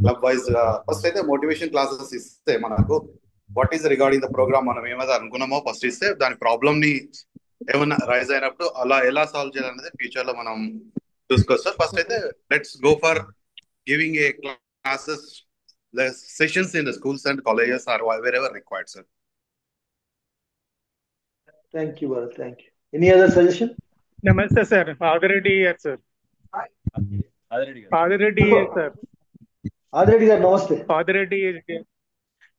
క్లబ్ వైజ్. ఫస్ట్ అయితే మోటివేషన్ క్లాసెస్ ఇస్తే మనకు what is regarding the programme, మనం ఏమైతే అనుకున్నామో ఫస్ట్ ఇస్తే దాని ప్రాబ్లమ్ ని ఏమన్నా రైజ్ అయినప్పుడు అలా ఎలా సాల్వ్ చేయాలనేది ఫ్యూచర్ లో మనం చూసుకోవచ్చు సార్. ఫస్ట్ అయితే let's go for giving a classes sessions in the schools and colleges or wherever required, sir. Thank you, Bharat. Thank you. Any other suggestion? Namaste, sir. Already here, sir. Already here, sir. Already here, namaste. Already here.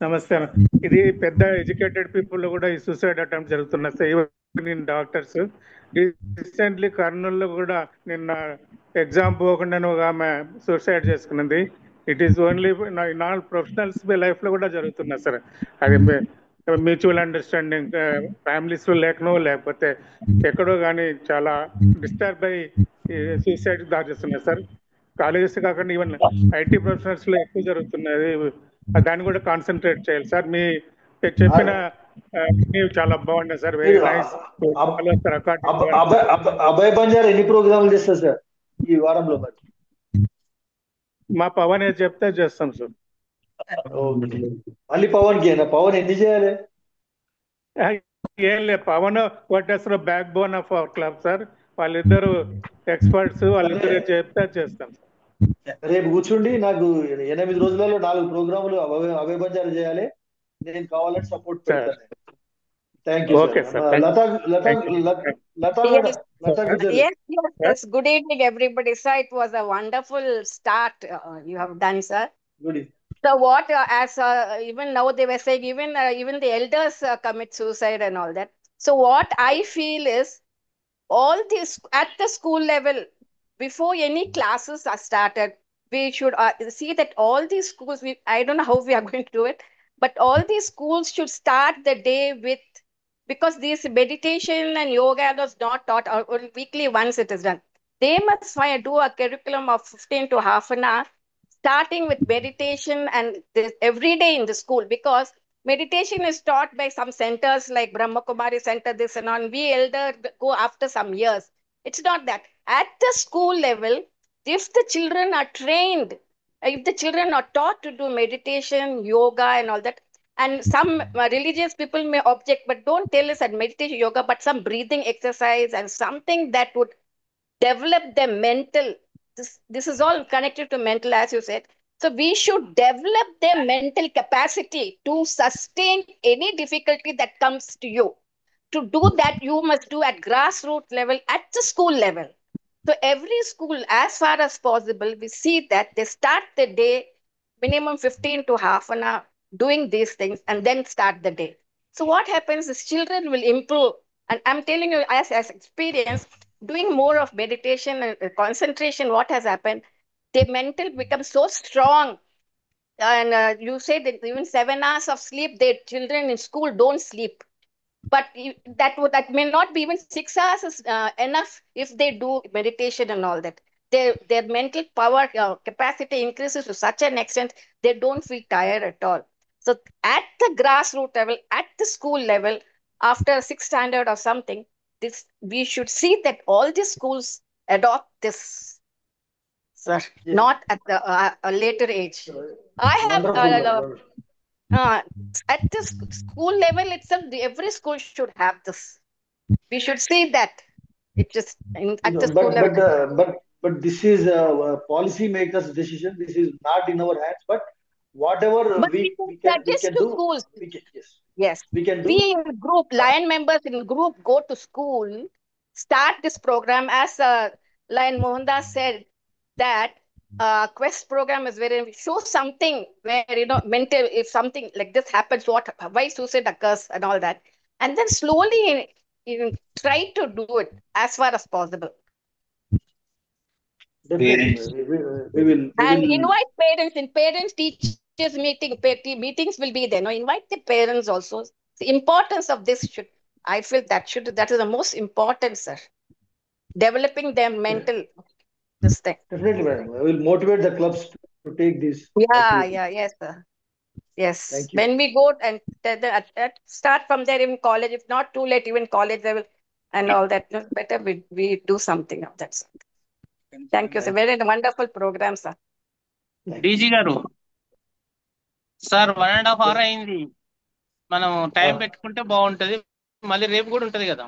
నమస్తే. ఇది పెద్ద educated people కూడా ఈ suicide attempt జరుగుతున్నాయి sir. Even doctors. Recently కర్నూలులో కూడా నిన్న exam పోకుండా ఒక ఆమె సూసైడ్ చేసుకున్నది. It is only in all professionals life లో కూడా జరుగుతున్నాయి సార్. అది మ్యూచువల్ అండర్స్టాండింగ్ ఫ్యామిలీస్ లో లేకపోతే ఎక్కడో కానీ చాలా డిస్టర్బ్ అయ్యి సూసైడ్ దారి చేస్తున్నాయి సార్. కాలేజెస్ కాకుండా ఈవెన్ ఐటీ ప్రొఫెషనల్స్ లో ఎక్కువ జరుగుతున్నది. దాన్ని కూడా కాన్సన్ట్రేట్ చేయాలి సార్. మీ చెప్పిన చాలా బాగుంది sir. Very nice. Abhay Banjara ఎన్ని ప్రోగ్రాములు చేస్తారు సార్ ఈ వారంలో? మరి మా పవన్ ఏది చెప్తే చేస్తాం సార్. మళ్ళీ పవన్ కి పవన్ ఎన్ని చేయాలి? ఏం లేదు, పవన్ కొట్టేస్తారు back bone of our club sir. వాళ్ళిద్దరు ఎక్స్పర్ట్స్, వాళ్ళిద్దరు చెప్తే చేస్తాం. రేపు కూర్చుండి నాకు 8 రోజులలో 4 ప్రోగ్రాములు అభయ్ బంజారా చేయాలి. నేను కావాలని సపోర్ట్ పెడతాను. Thank you. Yes. Good evening, everybody. Sir, it was a wonderful start you have done, sir. Good evening. So what, as even now they were saying, even the elders commit suicide and all that. So what I feel is, all this at the school level, before any classes are started, we should see that all these schools, I don't know how we are going to do it, but all these schools should start the day with, because this meditation and yoga was not taught, or weekly once it is done. They must do a curriculum of 15 to half an hour, starting with meditation and every day in the school, because meditation is taught by some centers like Brahma Kumari Center, this and on. We elder go after some years. It's not that. At the school level, if the children are trained, if the children are taught to do meditation, yoga, and all that, and some religious people may object, but don't tell us that meditation, yoga, but some breathing exercise and something that would develop their mental. This is all connected to mental, as you said. So we should develop their mental capacity to sustain any difficulty that comes to you. To do that, you must do at grassroots level, at the school level. So every school, as far as possible, we see that they start the day minimum 15 to half an hour doing these things and then start the day. So what happens is children will improve. And I'm telling you, as experience, doing more of meditation and concentration, what has happened, the mental becomes so strong. And you say that even 7 hours of sleep, the children in school don't sleep. But that may not be even 6 hours is enough if they do meditation and all that. Their mental power capacity increases to such an extent they don't feel tired at all. So at the grassroots level, at the school level, after 6th standard or something, we should see that all the schools adopt this, sir. Yes. Not at the a later age. I have Wonderful. at the school level itself, every school should have this. We should see that. It just at the school level. But this is policy makers' decision. This is not in our hands. But whatever But we suggest can to do, schools. yes, we can do. We in group, Lion members in group, go to school, start this program. As Lion Mohandas said, that Quest program is very, show something where, mental, if something like this happens, why suicide occurs and all that. And then slowly try to do it as far as possible. Definitely. We will invite parents in parents teachers meetings will be there. No, invite the parents also. The importance of this that is the most important, sir. Developing their mental this thing. Definitely, madam. I will motivate the clubs to take this. Yes, sir. Yes. When we go and start from there in college, if not too late, even college level and all that, better we do something of that sort. Thank you, sir. Very wonderful program, sir. DG గారు sir 1.5 hour అయింది. మనం time పెట్టుకుంటే బాగుంటది. మళ్ళీ రేపు కూడా ఉంటది కదా?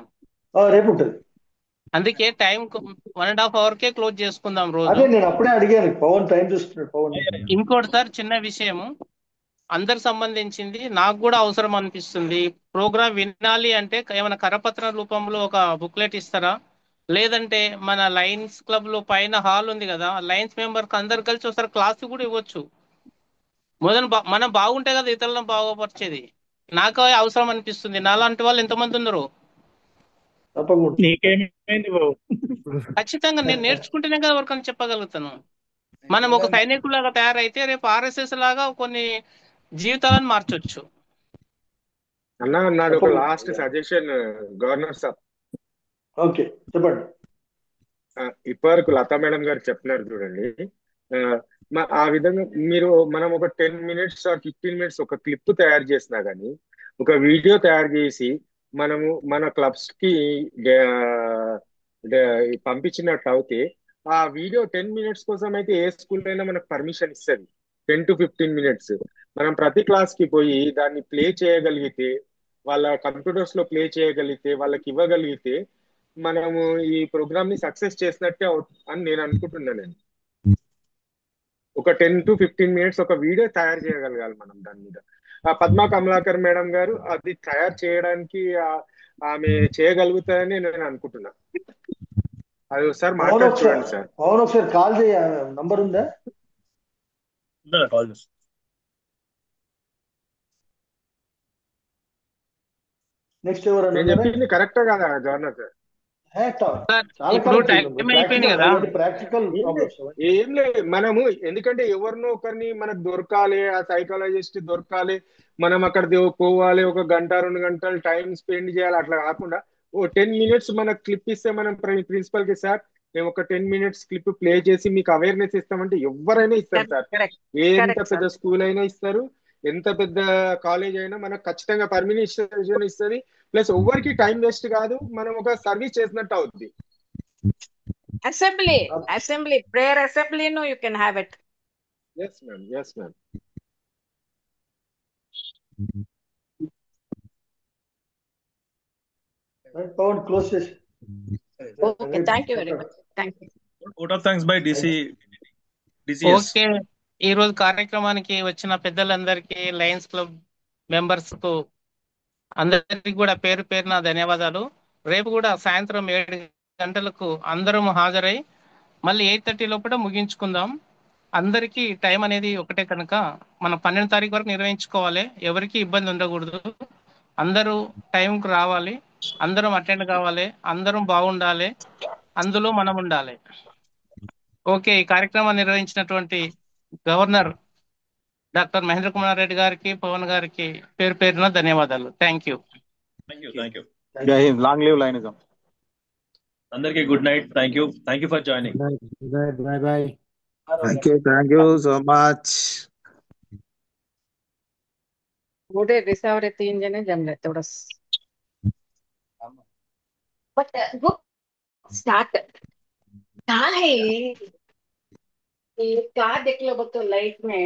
రేపు ఉంటది. అందుకే టైం 1.5 hour కే క్లోజ్ చేసుకుందాం రోజు. అదే నేను అప్పుడే అడిగాను. పవన్ టైం చూస్తున్నాడు. పవన్ ఇంకోటి సార్, చిన్న విషయము, అందరికి సంబంధించింది, నాకు కూడా అవసరం అనిపిస్తుంది. ప్రోగ్రామ్ వినాలి అంటే ఏమైనా కరపత్ర రూపంలో ఒక బుక్లెట్ ఇస్తారా? లేదంటే మన లయన్స్ క్లబ్ లో పైన హాల్ ఉంది కదా, లయన్స్ మెంబర్స్ అందరు కలిసి ఒకసారి క్లాస్ కూడా ఇవ్వచ్చు. మనం బాగుంటే కదా ఇతరులను బాగుపరిచేది. నాకు అవసరం అనిపిస్తుంది. నాలాంటి వాళ్ళు ఎంతమంది ఉన్నారు? ఖచ్చితంగా నేను నేర్చుకుంటేనే కదా వరకు అని చెప్పగలుగుతాను. మనం ఒక సైనికులాగా తయారైతే రేపు RSS లాగా కొన్ని జీవితాలను మార్చొచ్చు. నాది ఒక last suggestion governor sir. Okay, చెప్పండి. ఇప్పటివరకు లతా మేడం గారు చెప్పినారు చూడండి, ఆ విధంగా మనం ఒక 10 minutes or 15 minutes ఒక క్లిప్ తయారు చేసినా గానీ, ఒక వీడియో తయారు చేసి మనము మన క్లబ్స్ కి పంపించినట్టు అయితే, ఆ వీడియో 10 minutes కోసం అయితే ఏ స్కూల్ అయినా మనకు పర్మిషన్ ఇస్తుంది. 10 to 15 minutes మనం ప్రతి క్లాస్ కి పోయి దాన్ని ప్లే చేయగలిగితే, వాళ్ళ కంప్యూటర్స్ లో ప్లే చేయగలిగితే, వాళ్ళకి ఇవ్వగలిగితే, మనము ఈ ప్రోగ్రామ్ ని సక్సెస్ చేసినట్టే అని నేను అనుకుంటున్నాను. ఒక 10 to 15 minutes ఒక వీడియో తయారు చేయగలగాలి మనం దాని మీద. పద్మా కమలాకర్ మేడం గారు అది తయారు చేయడానికి ఆమె చేయగలుగుతారని నేను అనుకుంటున్నా. అది ఒకసారి మాట్లాడి చూడండి సార్. అవును, ఒకసారి కాల్ చేయ, నంబర్ ఉందా? నెక్స్ట్ ఎవరు? నేను చెప్పింది కరెక్టా కదా గవర్నర్ సార్? ఏం లేదు, మనము ఎందుకంటే ఎవరినో ఒకరిని మనకు దొరకాలి, ఆ సైకాలజిస్ట్ దొరకాలి, మనం అక్కడ పోవాలి, 1 గంట 2 గంటలు టైం స్పెండ్ చేయాలి. అట్లా కాకుండా 10 minutes మనకు క్లిప్ ఇస్తే మనం ప్రిన్సిపల్ కి, సార్ మేము ఒక 10 minutes క్లిప్ ప్లే చేసి మీకు అవేర్నెస్ ఇస్తామంటే ఎవరైనా ఇస్తారు సార్. ఎంత పెద్ద స్కూల్ అయినా ఇస్తారు, ఎంత పెద్ద కాలేజ్ అయినా మనకు ఖచ్చితంగా పర్మిషన్ ఇస్తుంది. ప్లస్ ఎవరికి టైం వేస్ట్ కాదు, మనం ఒక సర్వీస్ చేసినట్టు అవుతుంది. Assembly, prayer assembly, no, you can have it. Yes, ma'am. Yes, ma'am. Right, Pawan, close session. Okay, thank you very much. Thank you. Vote of thanks by DCS. Okay, ఈ రోజు కార్యక్రమానికి వచ్చిన పెద్దలందరికీ, లయన్స్ క్లబ్ మెంబర్స్ కు అందరికి కూడా పేరు పేరున ధన్యవాదాలు. రేపు కూడా సాయంత్రం 7 గంటలకు అందరం హాజరై మళ్ళీ 8:30 లోపల ముగించుకుందాం. అందరికీ టైం అనేది ఒకటే కనుక మనం 12 తారీఖు వరకు నిర్వహించుకోవాలి. ఎవరికి ఇబ్బంది ఉండకూడదు. అందరూ టైంకు రావాలి, అందరం అటెండ్ కావాలి, అందరం బాగుండాలి, అందులో మనం ఉండాలి. ఓకే, ఈ కార్యక్రమాన్ని నిర్వహించినటువంటి గవర్నర్ డాక్టర్ మహేంద్ర కుమార్ రెడ్డి గారికి, పవన్ గారికి పేరు పేరున ధన్యవాదాలు. Thank you. జై హింద్. Long live Lionism. అందరికీ good night. Thank you for joining. Bye bye. Thank you so much. Today रिसावरे 3 जने जमले थोड़ा. But book start. क्या है ये क्या देख लो बच्चों लाइफ में